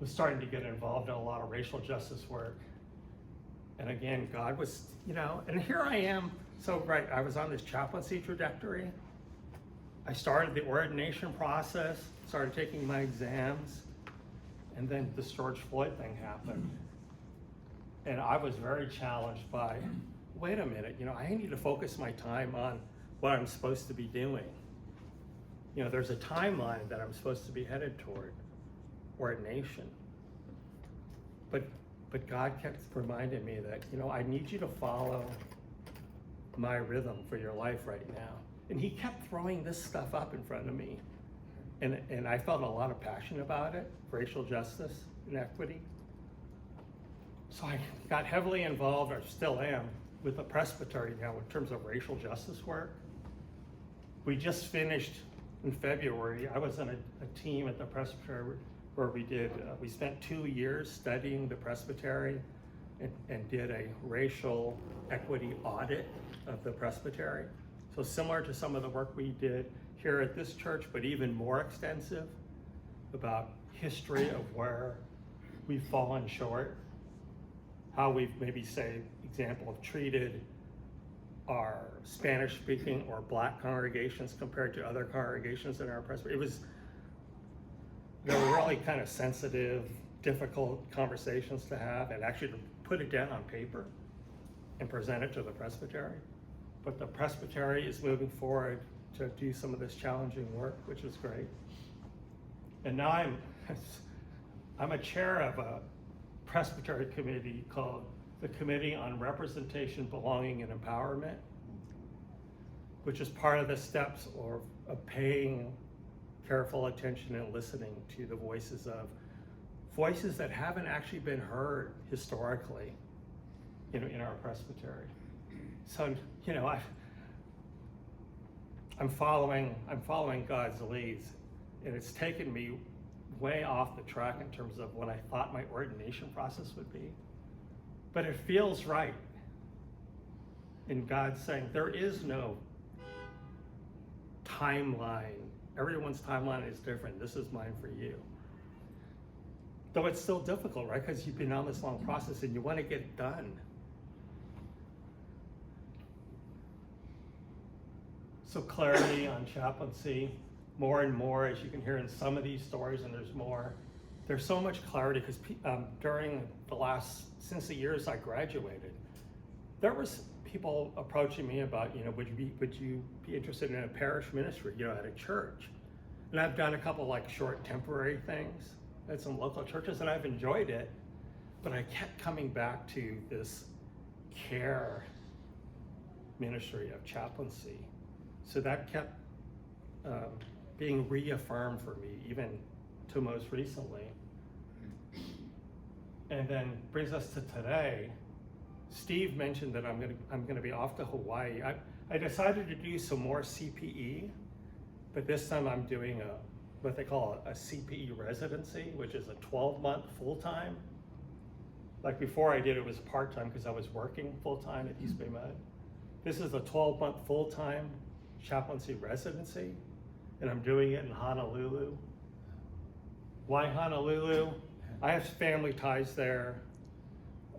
was starting to get involved in a lot of racial justice work. And again, God was, and here I am. So, right, I was on this chaplaincy trajectory. I started the ordination process, started taking my exams, and then this George Floyd thing happened. And I was very challenged by, wait a minute, I need to focus my time on what I'm supposed to be doing. There's a timeline that I'm supposed to be headed toward, ordination. But God kept reminding me that, I need you to follow my rhythm for your life right now. And he kept throwing this stuff up in front of me. And I felt a lot of passion about it, racial justice and equity. So I got heavily involved, or still am, with the presbytery now in terms of racial justice work. We just finished in February. I was on a team at the presbytery where we spent 2 years studying the presbytery and did a racial equity audit of the presbytery. So similar to some of the work we did here at this church, but even more extensive about history of where we've fallen short, how we've maybe, say, example of treated our Spanish-speaking or Black congregations compared to other congregations in our presbytery. It was, they were really kind of sensitive, difficult conversations to have, and actually to put it down on paper and present it to the presbytery. But the presbytery is moving forward to do some of this challenging work, which is great. And now I'm a chair of a presbytery committee called the Committee on Representation, Belonging, and Empowerment, which is part of the steps of paying careful attention and listening to the voices that haven't actually been heard historically, in our presbytery. So, I'm following God's leads, and it's taken me way off the track in terms of what I thought my ordination process would be. But it feels right. And God's saying there is no timeline. Everyone's timeline is different. This is mine for you. Though it's still difficult, right? Because you've been on this long process and you want to get it done. So clarity on chaplaincy, more and more, as you can hear in some of these stories, and there's more. There's so much clarity because during since the years I graduated, there was people approaching me about, would you be interested in a parish ministry, at a church? And I've done a couple like short temporary things at some local churches, and I've enjoyed it, but I kept coming back to this care ministry of chaplaincy. So that kept being reaffirmed for me, even to most recently. And then brings us to today. Steve mentioned that I'm gonna be off to Hawaii. I decided to do some more CPE, but this time I'm doing what they call a CPE residency, which is a 12-month full-time. Like before I did it was part-time because I was working full-time at East Bay Med. This is a 12-month full-time chaplaincy residency, and I'm doing it in Honolulu. Why Honolulu? I have family ties there,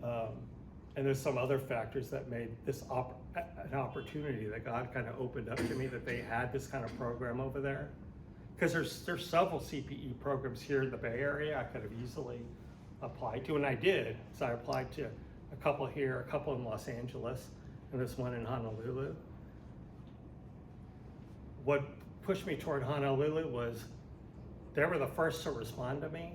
and there's some other factors that made this an opportunity that God kind of opened up to me, that they had this kind of program over there. Because there's several CPE programs here in the Bay Area I could have easily applied to, and I did. So I applied to a couple here, a couple in Los Angeles, and this one in Honolulu. What pushed me toward Honolulu was they were the first to respond to me.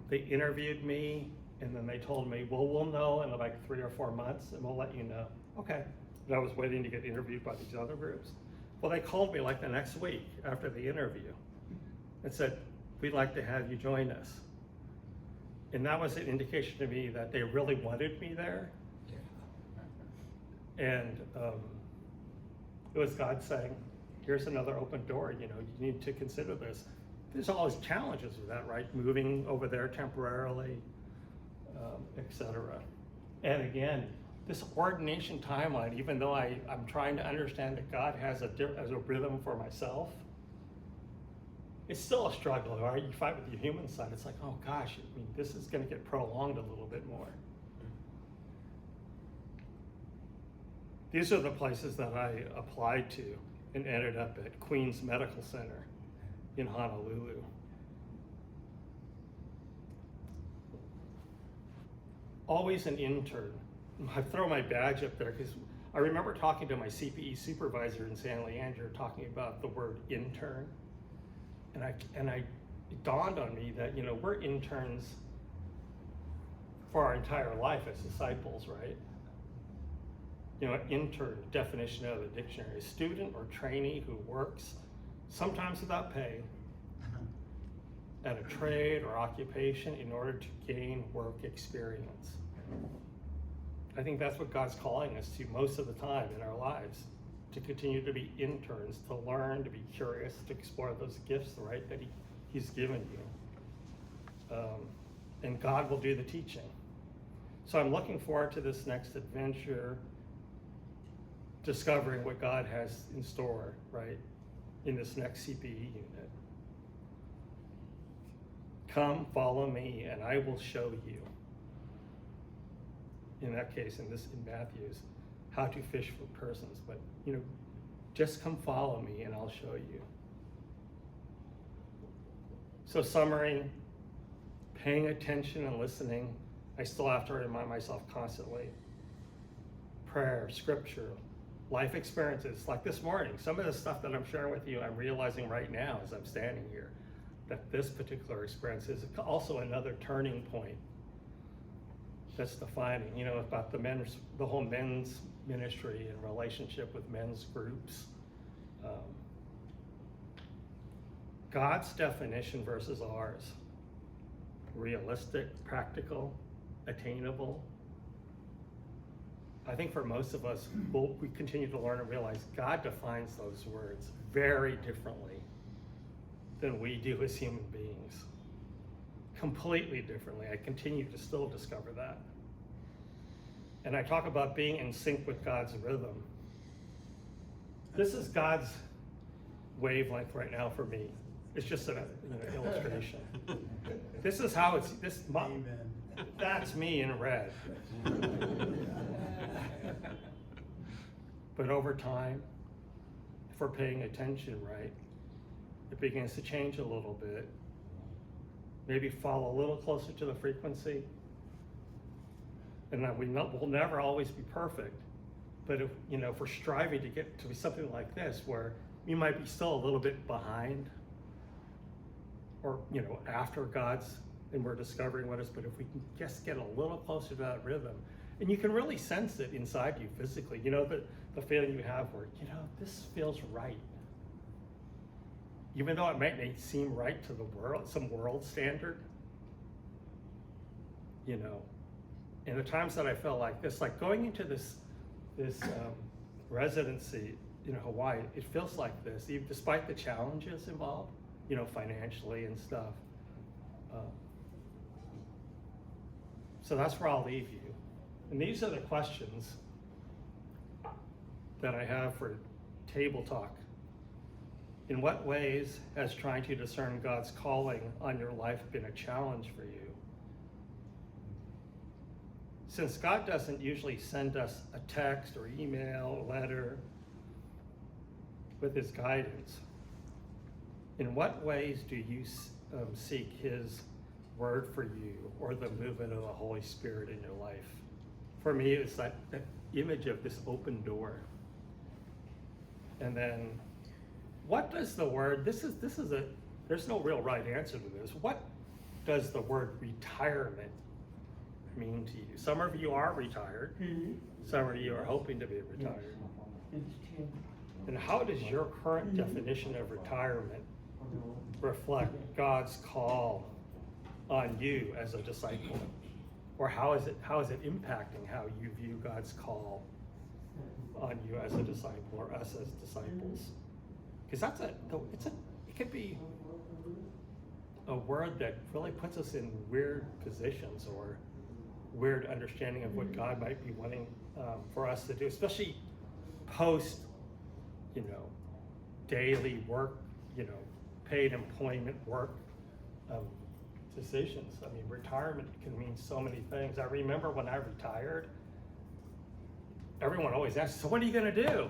They interviewed me, and then they told me, well, we'll know in like 3 or 4 months, and we'll let you know. Okay. And I was waiting to get interviewed by these other groups. Well, they called me like the next week after the interview and said, we'd like to have you join us. And that was an indication to me that they really wanted me there. And it was God saying, here's another open door, you need to consider this. There's always challenges with that, right? Moving over there temporarily, et cetera. And again, this ordination timeline, even though I'm trying to understand that God has a rhythm for myself, it's still a struggle, right? You fight with your human side. It's like, oh gosh, I mean, this is going to get prolonged a little bit more. These are the places that I applied to and ended up at Queens Medical Center in Honolulu. Always an intern. I throw my badge up there because I remember talking to my CPE supervisor in San Leandro talking about the word intern. And it dawned on me that, you know, we're interns for our entire life as disciples, right? You know, intern, definition of the dictionary, a student or trainee who works, sometimes without pay, at a trade or occupation in order to gain work experience. I think that's what God's calling us to most of the time in our lives, to continue to be interns, to learn, to be curious, to explore those gifts, right, that He's given you. And God will do the teaching. So I'm looking forward to this next adventure, discovering what God has in store, right, in this next CPE unit. Come, follow me, and I will show you. In that case, in Matthew's, how to fish for persons. But, you know, just come follow me and I'll show you. So summary, paying attention and listening. I still have to remind myself constantly. Prayer, scripture, life experiences. Like this morning, some of the stuff that I'm sharing with you, I'm realizing right now as I'm standing here, that this particular experience is also another turning point that's defining, you know, about the whole men's ministry and relationship with men's groups. God's definition versus ours. Realistic, practical, attainable. I think for most of us, we continue to learn and realize God defines those words very differently than we do as human beings. Completely differently. I continue to still discover that. And I talk about being in sync with God's rhythm. This is God's wavelength right now for me. It's just an illustration. This is how that's me in red. But over time, if we're paying attention right, it begins to change a little bit. Maybe fall a little closer to the frequency. And that we'll never always be perfect. But if we're striving to get to something like this, where we might be still a little bit behind, or after God's, and we're discovering what is, but if we can just get a little closer to that rhythm, and you can really sense it inside you physically, the feeling you have where, this feels right. Even though it might not seem right to the world, some world standard, in the times that I felt like this, like going into this residency in Hawaii, it feels like this, even despite the challenges involved, financially and stuff. So that's where I'll leave you. And these are the questions that I have for table talk. In what ways has trying to discern God's calling on your life been a challenge for you? Since God doesn't usually send us a text or email, letter with His guidance, in what ways do you seek His word for you or the movement of the Holy Spirit in your life? For me, it's that image of this open door. And then, what does the word, there's no real right answer to this. What does the word retirement mean to you? Some of you are retired. Some of you are hoping to be retired. And how does your current definition of retirement reflect God's call on you as a disciple? Or how is it impacting how you view God's call on you as a disciple or us as disciples? Because it could be a word that really puts us in weird positions, or weird understanding of what God might be wanting for us to do, especially post, daily work, paid employment work decisions. I mean, retirement can mean so many things. I remember when I retired, everyone always asks, so what are you gonna do?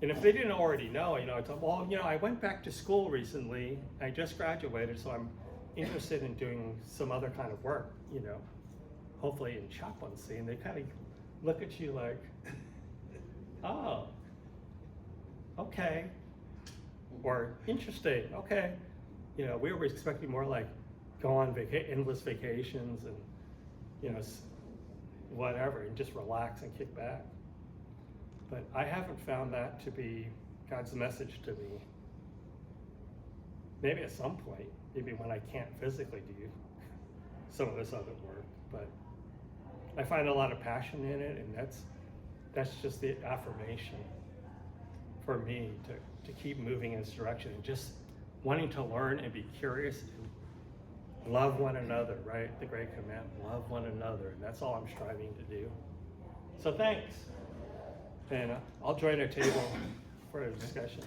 And if they didn't already know, I told them, well, I went back to school recently. I just graduated, so I'm interested in doing some other kind of work, hopefully in chaplaincy. And they kind of look at you like, oh, okay. Or interesting, okay. We were expecting more like go on endless vacations and, whatever, and just relax and kick back. But I haven't found that to be God's message to me. Maybe at some point, maybe when I can't physically do some of this other work, but I find a lot of passion in it, and that's just the affirmation for me to keep moving in this direction and just wanting to learn and be curious and love one another, right? The great commandment, love one another, and that's all I'm striving to do. So thanks. And I'll join a table for a discussion.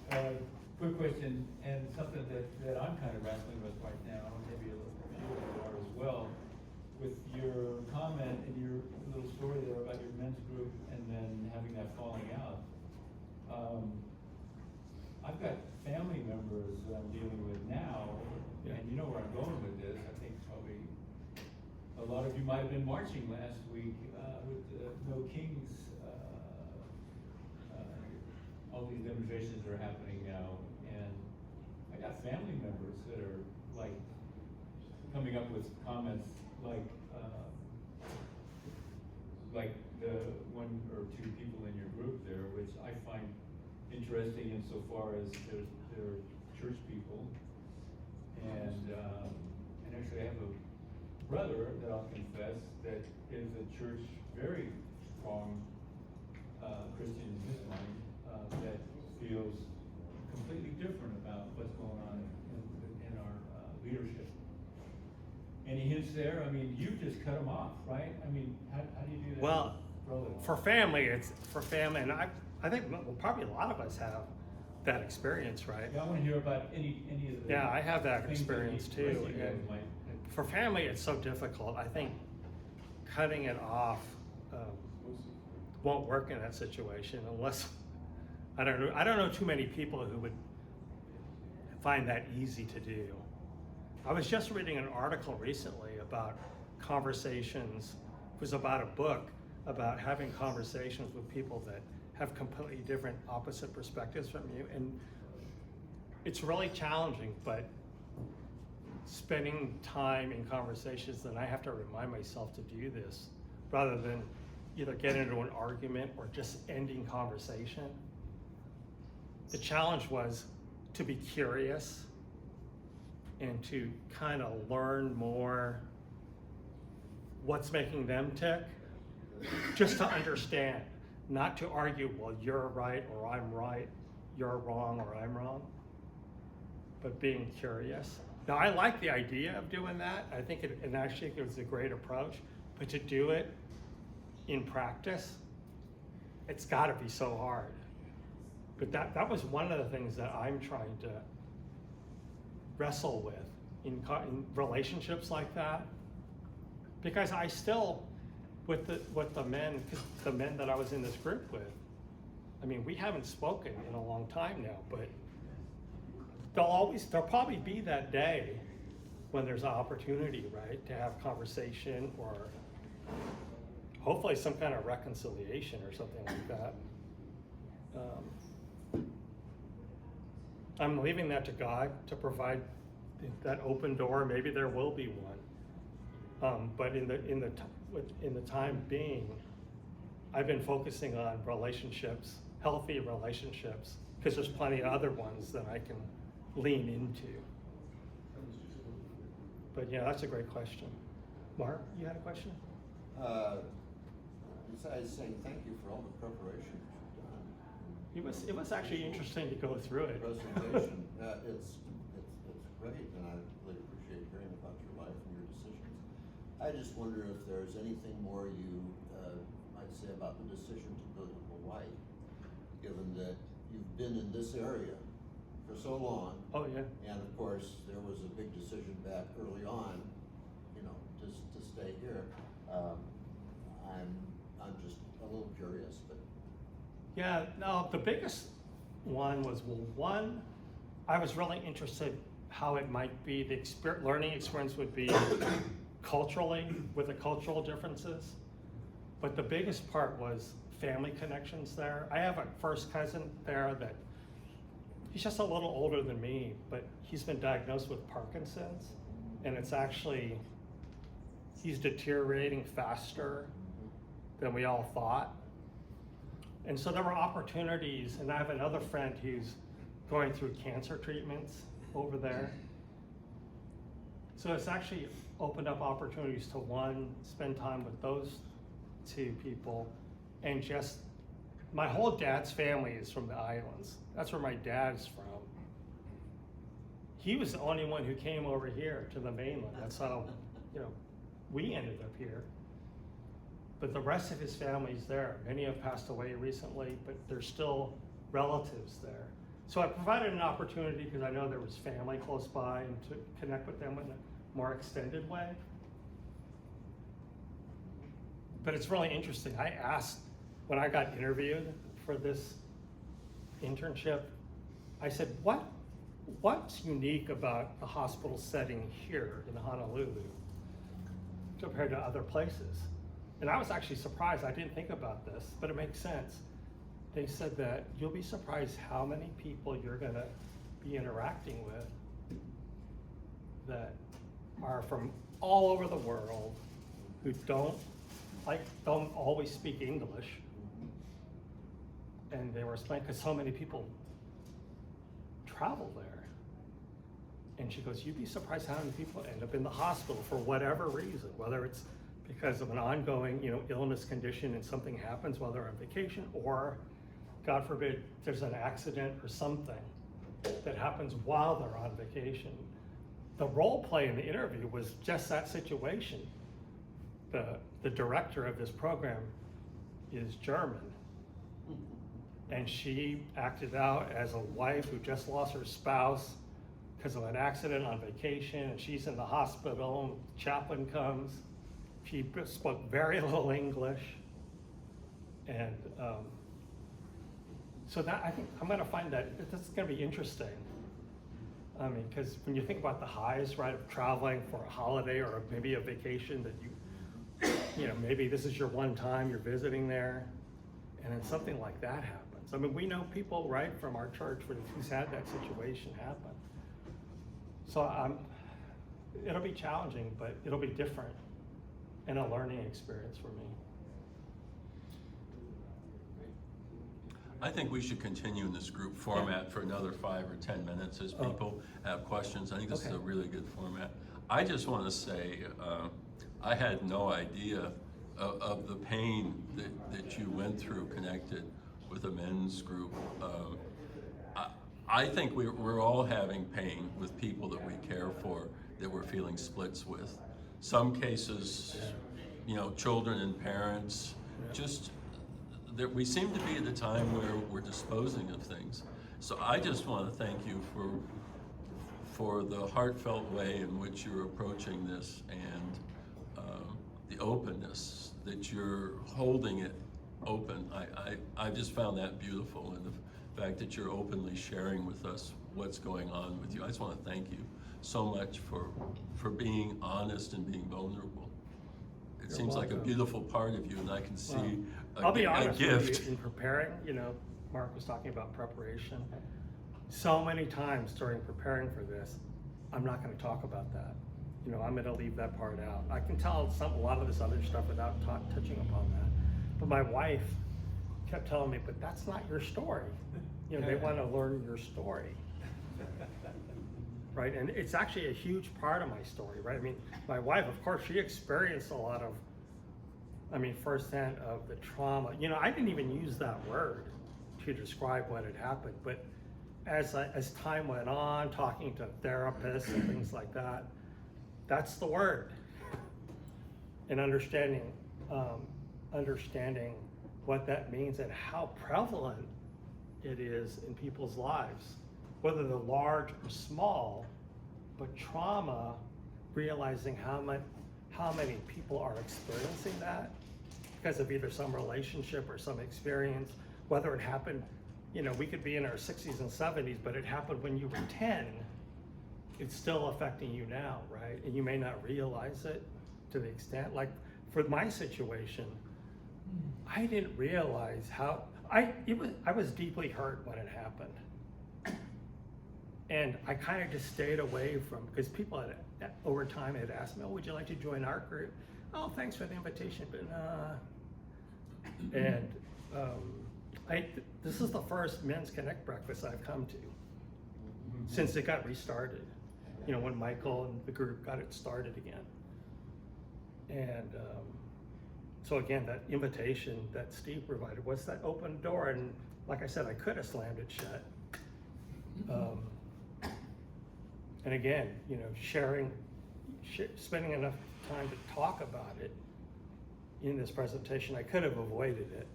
Yeah. Quick question, and something that I'm kind of wrestling with right now, maybe a few of you are as well, with your comment and your little story there about your men's group and then having that falling out. I've got family members that I'm dealing with now, and you know where I'm going with this. I think probably a lot of you might have been marching last week with the No Kings. All these demonstrations are happening now, and I got family members that are like coming up with comments like the one or two people in your group there, which I find interesting insofar as they're church people, and actually I have a brother that I'll confess that is a church very strong Christian in his mind. That feels completely different about what's going on in our leadership. Any hints there? I mean, you just cut them off, right? I mean, how do you do that? Well, for family, and I think probably a lot of us have that experience, right? Yeah, I want to hear about any of the. Yeah, I have that things experience that too. you guys And might. for family, it's so difficult. I think cutting it off won't work in that situation unless. I don't know too many people who would find that easy to do. I was just reading an article recently about conversations. It was about a book about having conversations with people that have completely different opposite perspectives from you. And it's really challenging, but spending time in conversations, then I have to remind myself to do this rather than either get into an argument or just ending conversation. The challenge was to be curious and to kind of learn more what's making them tick, just to understand, not to argue, well, you're right or I'm right, you're wrong or I'm wrong, but being curious. Now, I like the idea of doing that. I think it was a great approach, but to do it in practice, it's gotta be so hard. But that was one of the things that I'm trying to wrestle with in relationships like that, because I still, with the men that I was in this group with, I mean, we haven't spoken in a long time now, but there'll probably be that day when there's an opportunity, right, to have conversation or hopefully some kind of reconciliation or something like that. I'm leaving that to God to provide that open door. Maybe there will be one, but in the time being, I've been focusing on relationships, healthy relationships, because there's plenty of other ones that I can lean into. But yeah, that's a great question. Mark, you had a question? Besides saying thank you for all the preparation you've done, It was actually interesting to go through it. Presentation, it's great, and I really appreciate hearing about your life and your decisions. I just wonder if there's anything more you might say about the decision to go to Hawaii, given that you've been in this area for so long. Oh, yeah. And of course, there was a big decision back early on, you know, just to stay here. I'm just a little curious, but. Yeah, no, the biggest one was, well, one, I was really interested how it might be, the learning experience would be culturally, with the cultural differences. But the biggest part was family connections there. I have a first cousin there that, he's just a little older than me, but he's been diagnosed with Parkinson's. And it's actually, he's deteriorating faster than we all thought. And so there were opportunities, and I have another friend who's going through cancer treatments over there. So it's actually opened up opportunities to, one, spend time with those two people, and just, my whole dad's family is from the islands. That's where my dad's from. He was the only one who came over here to the mainland. That's how, you know, we ended up here. But the rest of his family's there. Many have passed away recently, but there's still relatives there. So I provided an opportunity because I know there was family close by, and to connect with them in a more extended way. But it's really interesting. I asked, when I got interviewed for this internship, I said, what's unique about the hospital setting here in Honolulu compared to other places? And I was actually surprised. I didn't think about this, but it makes sense. They said that you'll be surprised how many people you're gonna be interacting with that are from all over the world, who don't always speak English. And they were explaining, because so many people travel there. And she goes, you'd be surprised how many people end up in the hospital for whatever reason, whether it's because of an ongoing, you know, illness condition and something happens while they're on vacation, or God forbid, there's an accident or something that happens while they're on vacation. The role play in the interview was just that situation. The director of this program is German, and she acted out as a wife who just lost her spouse because of an accident on vacation, and she's in the hospital, and the chaplain comes. She spoke very little English, and so that, I think I'm going to find that that's going to be interesting. I mean, because when you think about the highs, right, of traveling for a holiday or maybe a vacation that you know, maybe this is your one time you're visiting there, and then something like that happens. I mean, we know people, right, from our church who's had that situation happen. So it'll be challenging, but it'll be different and a learning experience for me. I think we should continue in this group format for another 5 or 10 minutes as people have questions. I think this is a really good format. I just want to say, I had no idea of the pain that you went through connected with a men's group. I think we're all having pain with people that we care for, that we're feeling splits with. Some cases, you know, children and parents, just that we seem to be at a time where we're disposing of things. So I just want to thank you for the heartfelt way in which you're approaching this, and the openness that you're holding it open. I just found that beautiful, and the fact that you're openly sharing with us what's going on with you. I just want to thank you so much for being honest and being vulnerable. It seems like a beautiful part of you, and I can see I'll be a honest gift. with you, in preparing, you know, Mark was talking about preparation. So many times during preparing for this, I'm not going to talk about that. You know, I'm going to leave that part out. I can tell a lot of this other stuff without touching upon that. But my wife kept telling me, but that's not your story. You know, they want to learn your story. Right, and it's actually a huge part of my story, right? I mean, my wife, of course, she experienced a lot of, I mean, firsthand of the trauma. You know, I didn't even use that word to describe what had happened, but as time went on, talking to therapists and things like that, that's the word. And understanding what that means and how prevalent it is in people's lives, whether they're large or small, but trauma, realizing how many people are experiencing that because of either some relationship or some experience, whether it happened, you know, we could be in our 60s and 70s, but it happened when you were 10, it's still affecting you now, right? And you may not realize it to the extent, like for my situation, I didn't realize how, I was deeply hurt when it happened. And I kind of just stayed away from, because people had, over time had asked me, oh, would you like to join our group? Oh, thanks for the invitation, but nah. And this is the first Men's Connect breakfast I've come to since it got restarted. You know, when Michael and the group got it started again. And so again, that invitation that Steve provided was that open door. And like I said, I could have slammed it shut. And again, you know, spending enough time to talk about it in this presentation, I could have avoided it.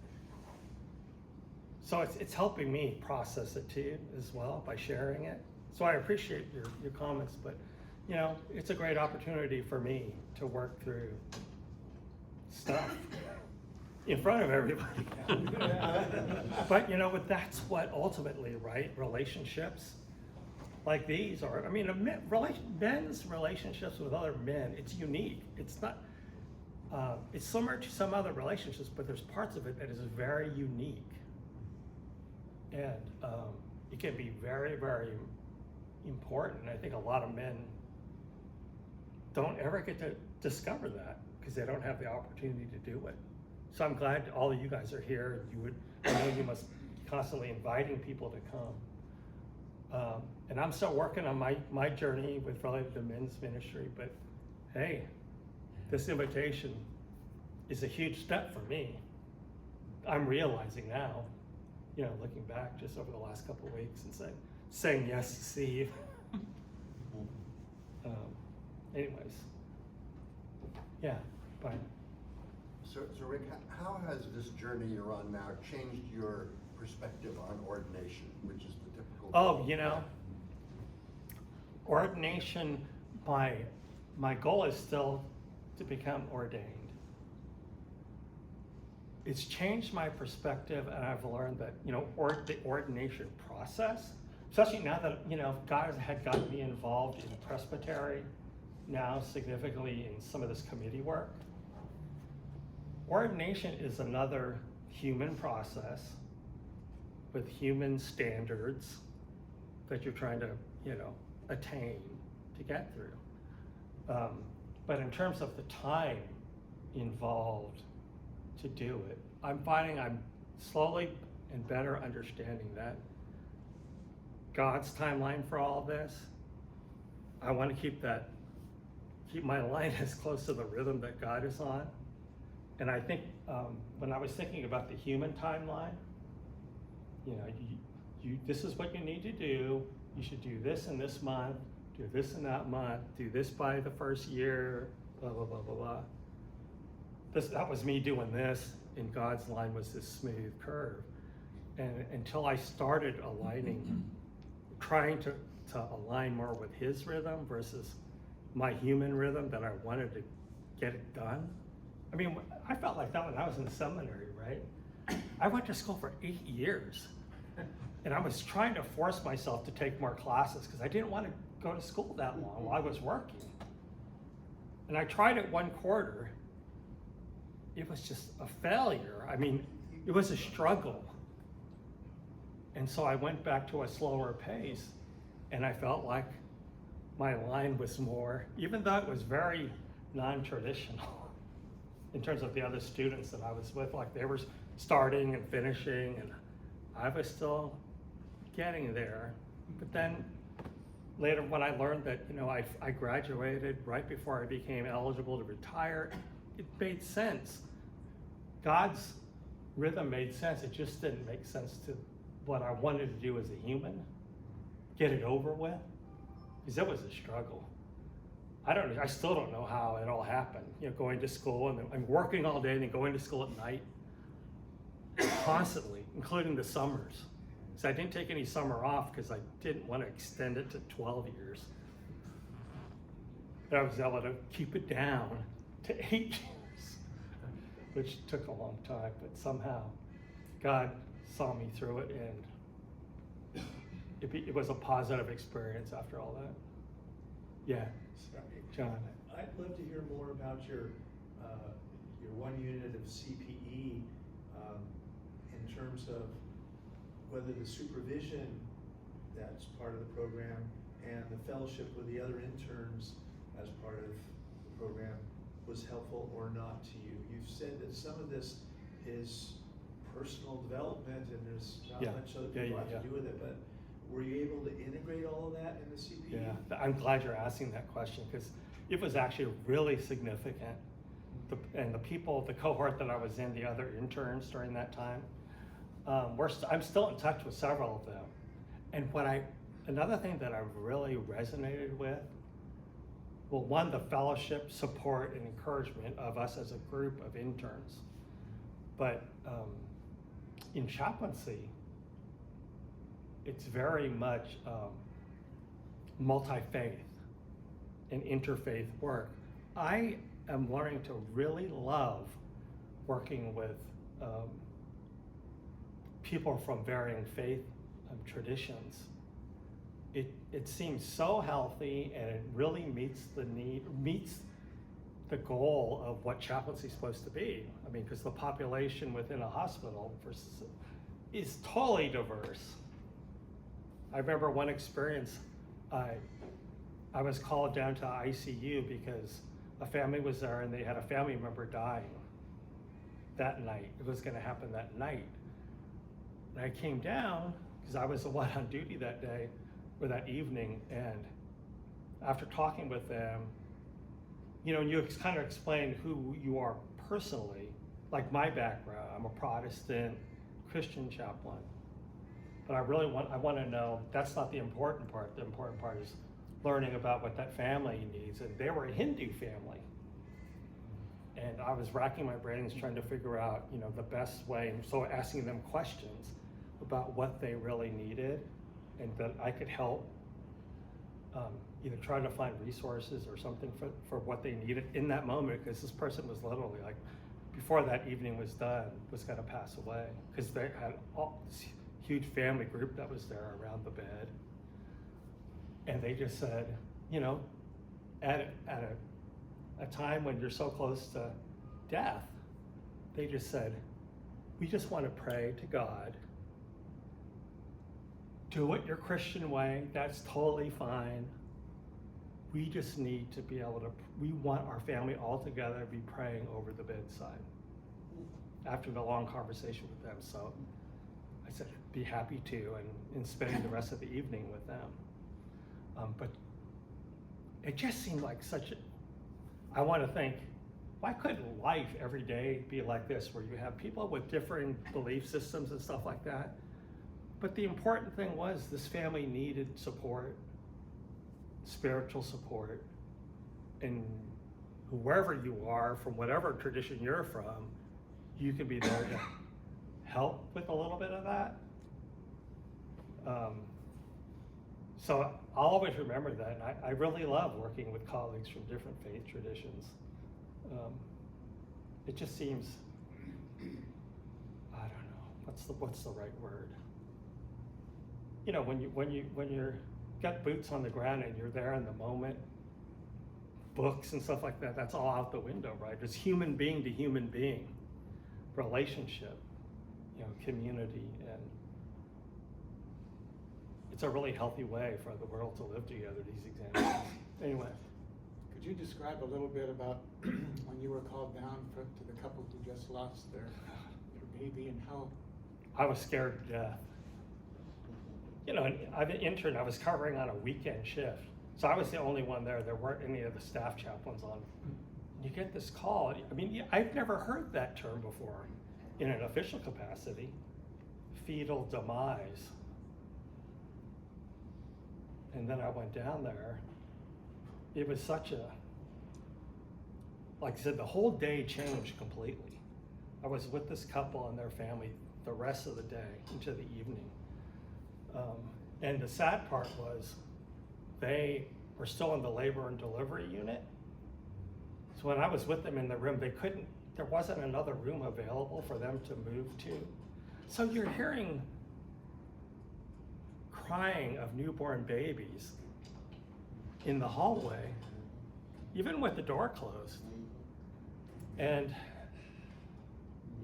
So it's helping me process it too as well by sharing it. So I appreciate your comments, but you know, it's a great opportunity for me to work through stuff in front of everybody. But you know, that's what ultimately, right? Relationships like these are, I mean, men's relationships with other men, it's unique. It's not, it's similar to some other relationships, but there's parts of it that is very unique. And it can be very, very important. I think a lot of men don't ever get to discover that because they don't have the opportunity to do it. So I'm glad all of you guys are here. I know you must be constantly inviting people to come. And I'm still working on my journey with related to men's ministry, but hey, this invitation is a huge step for me. I'm realizing now, you know, looking back just over the last couple of weeks and saying yes to Steve. Anyways, yeah, bye. So Rick, how has this journey you're on now changed your perspective on ordination, which is the typical? Oh, you know, ordination, my goal is still to become ordained. It's changed my perspective, and I've learned that, you know, the ordination process, especially now that, you know, God had gotten me involved in presbytery, now significantly in some of this committee work. Ordination is another human process with human standards that you're trying to, you know, attain to get through. But in terms of the time involved to do it, I'm finding I'm slowly and better understanding that God's timeline for all of this, I want to keep my line as close to the rhythm that God is on. And I think when I was thinking about the human timeline, you know, this is what you need to do. You should do this in this month, do this in that month, do this by the first year, blah, blah, blah, blah, blah. That was me doing this, and God's line was this smooth curve. And until I started trying to align more with his rhythm versus my human rhythm that I wanted to get it done. I mean, I felt like that when I was in the seminary, right? I went to school for 8 years, and I was trying to force myself to take more classes because I didn't want to go to school that long while I was working. And I tried it 1 quarter. It was just a failure. I mean, it was a struggle. And so I went back to a slower pace, and I felt like my line was more, even though it was very non-traditional in terms of the other students that I was with, like they were starting and finishing, and I was still getting there. But then later when I learned that, you know, I graduated right before I became eligible to retire, it made sense. God's rhythm made sense. It just didn't make sense to what I wanted to do as a human, get it over with, because it was a struggle. I still don't know how it all happened. You know, going to school and I'm working all day and then going to school at night, constantly, including the summers. So I didn't take any summer off because I didn't want to extend it to 12 years. But I was able to keep it down to 8 years, which took a long time, but somehow God saw me through it, and it was a positive experience after all that. Yeah, John. I'd love to hear more about your 1 unit of CPE in terms of whether the supervision that's part of the program and the fellowship with the other interns as part of the program was helpful or not to you. You've said that some of this is personal development and there's not much other people have to do with it, but were you able to integrate all of that in the CPE? Yeah, I'm glad you're asking that question because it was actually really significant. And the people, the cohort that I was in, the other interns during that time, I'm still in touch with several of them. And another thing that I really resonated with, well, one, the fellowship, support, and encouragement of us as a group of interns. But in chaplaincy, it's very much multi-faith and interfaith work. I am learning to really love working with people from varying faith traditions. It seems so healthy, and it really meets the goal of what chaplaincy is supposed to be. I mean, because the population within a hospital is totally diverse. I remember one experience, I was called down to ICU because a family was there and they had a family member dying that night. It was gonna happen that night. And I came down, because I was the one on duty that day, or that evening, and after talking with them, you know, you kind of explain who you are personally, like my background. I'm a Protestant Christian chaplain. But I want to know, that's not the important part. The important part is learning about what that family needs. And they were a Hindu family. And I was racking my brains trying to figure out, you know, the best way. And so asking them questions about what they really needed and that I could help either try to find resources or something for what they needed in that moment, because this person was literally like, before that evening was done, was gonna pass away, because they had this huge family group that was there around the bed. And they just said, you know, at a time when you're so close to death, they just said, we just want to pray to God. Do it your Christian way, that's totally fine. We just need to be able to, we want our family all together to be praying over the bedside. After the long conversation with them, so I said, be happy to, and spending the rest of the evening with them. But it just seemed like I want to think, why couldn't life every day be like this, where you have people with different belief systems and stuff like that? But the important thing was this family needed support, spiritual support, and wherever you are, from whatever tradition you're from, you can be there to help with a little bit of that. So I'll always remember that. And I really love working with colleagues from different faith traditions. It just seems, I don't know, what's the right word? You know, when you're got boots on the ground and you're there in the moment, books and stuff like that, that's all out the window, right? It's human being to human being, relationship, you know, community, and it's a really healthy way for the world to live together, these examples. Anyway. Could you describe a little bit about when you were called down to the couple who just lost their baby, and how? I was scared to death. You know, I'm an intern, I was covering on a weekend shift. So I was the only one there. There weren't any of the staff chaplains on. You get this call. I mean, I've never heard that term before in an official capacity. fetal demise. And then I went down there. It was such a, like I said, the whole day changed completely. I was with this couple and their family the rest of the day into the evening. And the sad part was they were still in the labor and delivery unit. So when I was with them in the room, there wasn't another room available for them to move to. So you're hearing crying of newborn babies in the hallway, even with the door closed. And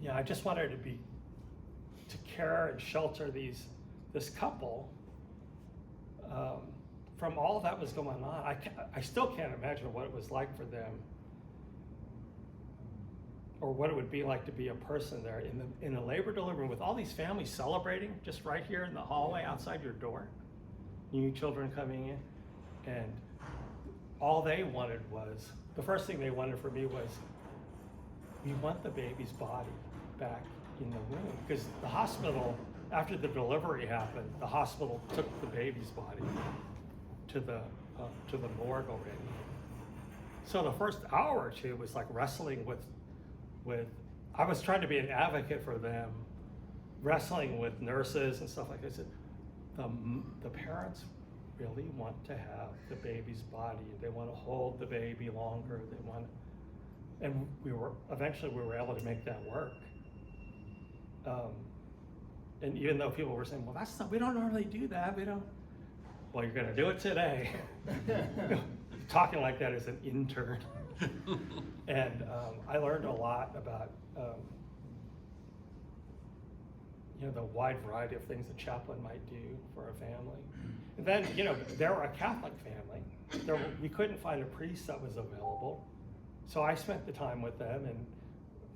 yeah, I just wanted to care and shelter this couple from all that was going on. I still can't imagine what it was like for them, or what it would be like to be a person there in a labor delivery with all these families celebrating just right here in the hallway outside your door, new children coming in, and all they wanted was, the first thing they wanted from me was, we want the baby's body back in the room. Because the hospital, after the delivery happened, the hospital took the baby's body to the morgue already. So the first hour or two was like wrestling with I was trying to be an advocate for them, wrestling with nurses and stuff like that. The parents really want to have the baby's body. They want to hold the baby longer. And eventually we were able to make that work. And even though people were saying, well, we don't normally do that. Well, you're gonna do it today. Talking like that as an intern. And I learned a lot about the wide variety of things a chaplain might do for a family. And then, they were a Catholic family. We couldn't find a priest that was available. So I spent the time with them, and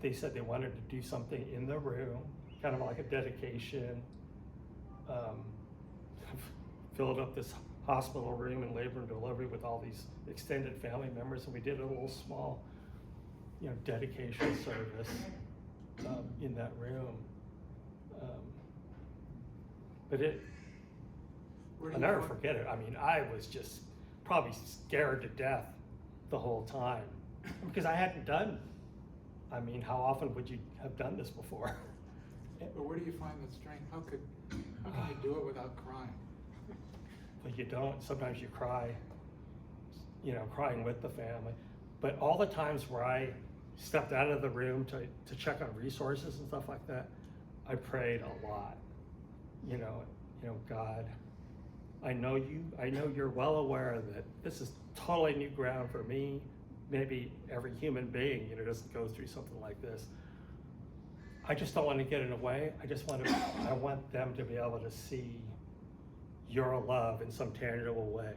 they said they wanted to do something in the room, kind of like a dedication. Filled up this hospital room in labor and delivery with all these extended family members, and we did a little small, dedication service in that room. But I'll never forget it. I mean, I was just probably scared to death the whole time because I hadn't done. I mean, how often would you have done this before? But where do you find the strength? How can you do it without crying? But you don't. Sometimes you cry, crying with the family. But all the times where I stepped out of the room to check on resources and stuff like that, I prayed a lot. God, I know you're well aware that this is totally new ground for me. Maybe every human being, doesn't go through something like this. I just don't want to get in the way. I want them to be able to see your love in some tangible way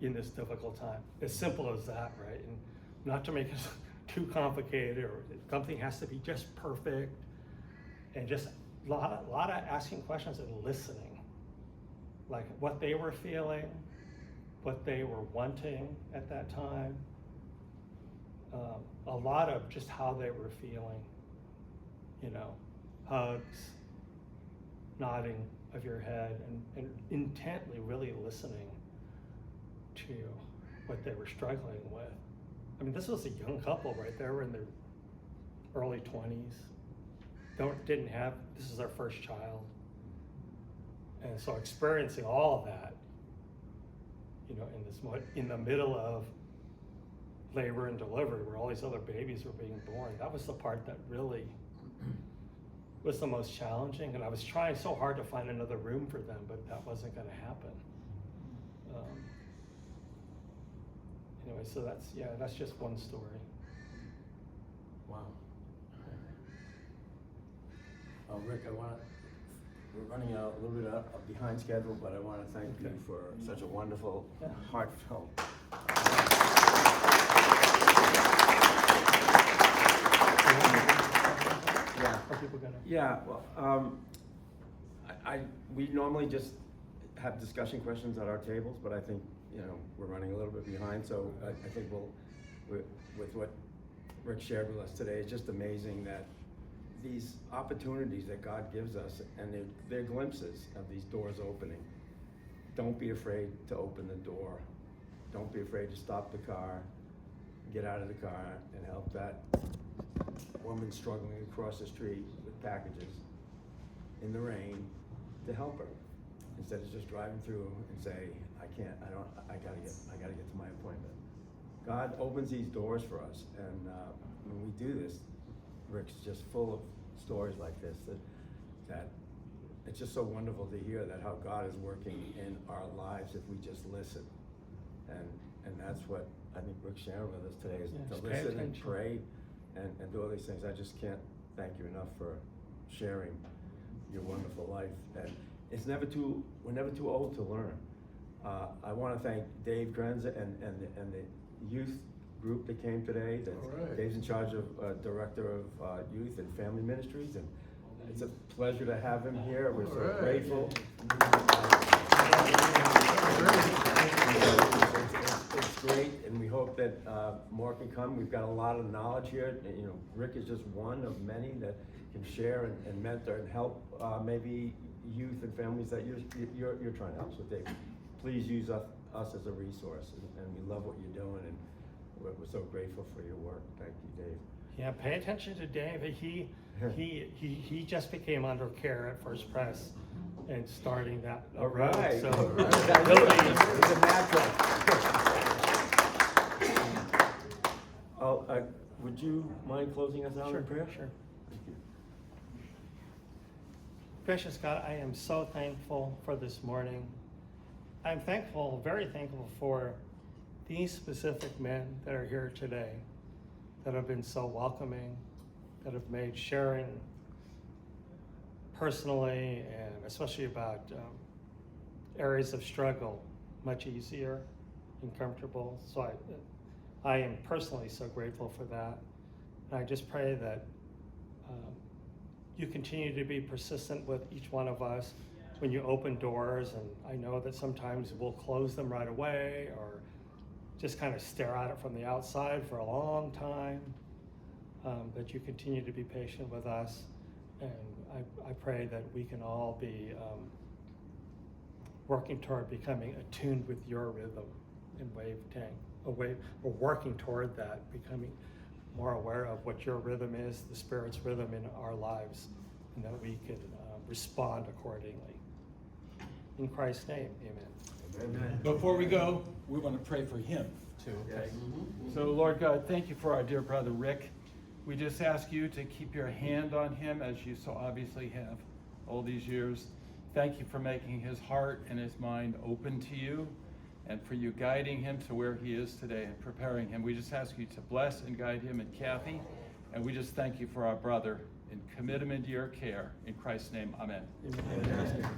in this difficult time. As simple as that, right? And not to make it too complicated, or something has to be just perfect, and just a lot of asking questions and listening, like what they were feeling, what they were wanting at that time, a lot of just how they were feeling, hugs, nodding of your head, and intently really listening to what they were struggling with. I mean, this was a young couple, right? They were in their early 20s. This is their first child. And so experiencing all of that, in the middle of labor and delivery, where all these other babies were being born, that was the part that really was the most challenging. And I was trying so hard to find another room for them, but that wasn't going to happen. Anyway, so that's just one story. Wow. Rick, we're running out a little bit behind schedule, but I want to thank you for such a wonderful, heartfelt. Well, we normally just have discussion questions at our tables, but I think, we're running a little bit behind, so I think with what Rick shared with us today, it's just amazing that these opportunities that God gives us, and they're glimpses of these doors opening. Don't be afraid to open the door. Don't be afraid to stop the car, get out of the car, and help that woman struggling across the street with packages in the rain, to help her, instead of just driving through and say, I gotta get to my appointment. God opens these doors for us, and when we do this, Rick's just full of stories like this, that it's just so wonderful to hear that how God is working in our lives if we just listen. And that's what I think Rick's sharing with us today, is Yes, to pay listen and attention. pray and do all these things. I just can't thank you enough for sharing your wonderful life. And we're never too old to learn. I want to thank Dave Grenza and the youth group that came today. All right. Dave's in charge of Director of Youth and Family Ministries, and it's a pleasure to have him here. We're so All right. grateful. It's great, and we hope that more can come. We've got a lot of knowledge here. You know, Rick is just one of many that can share and mentor and help maybe youth and families that you're trying to help. So Dave, please use us as a resource, and we love what you're doing, and we're so grateful for your work. Thank you, Dave. Yeah, pay attention to Dave. He just became under care at First Press and starting that road. Right. So It's a natural. Would you mind closing us out Sure, in prayer? sure. Thank you. Gracious God, I am so thankful for this morning. I'm thankful, very thankful for these specific men that are here today, that have been so welcoming, that have made sharing personally and especially about areas of struggle much easier and comfortable. So I am personally so grateful for that. And I just pray that you continue to be persistent with each one of us when you open doors. And I know that sometimes we'll close them right away or just kind of stare at it from the outside for a long time. But you continue to be patient with us. And I pray that we can all be working toward becoming attuned with your rhythm in Wave Tank. We're working toward that, becoming more aware of what your rhythm is, the Spirit's rhythm in our lives, and that we can respond accordingly. In Christ's name, amen. Amen. Before we go, we want to pray for him too. Okay? So Lord God, thank you for our dear brother Rick. We just ask you to keep your hand on him as you so obviously have all these years. Thank you for making his heart and his mind open to you, and for you guiding him to where he is today and preparing him. We just ask you to bless and guide him and Kathy, and we just thank you for our brother and commit him into your care. In Christ's name, amen. Amen.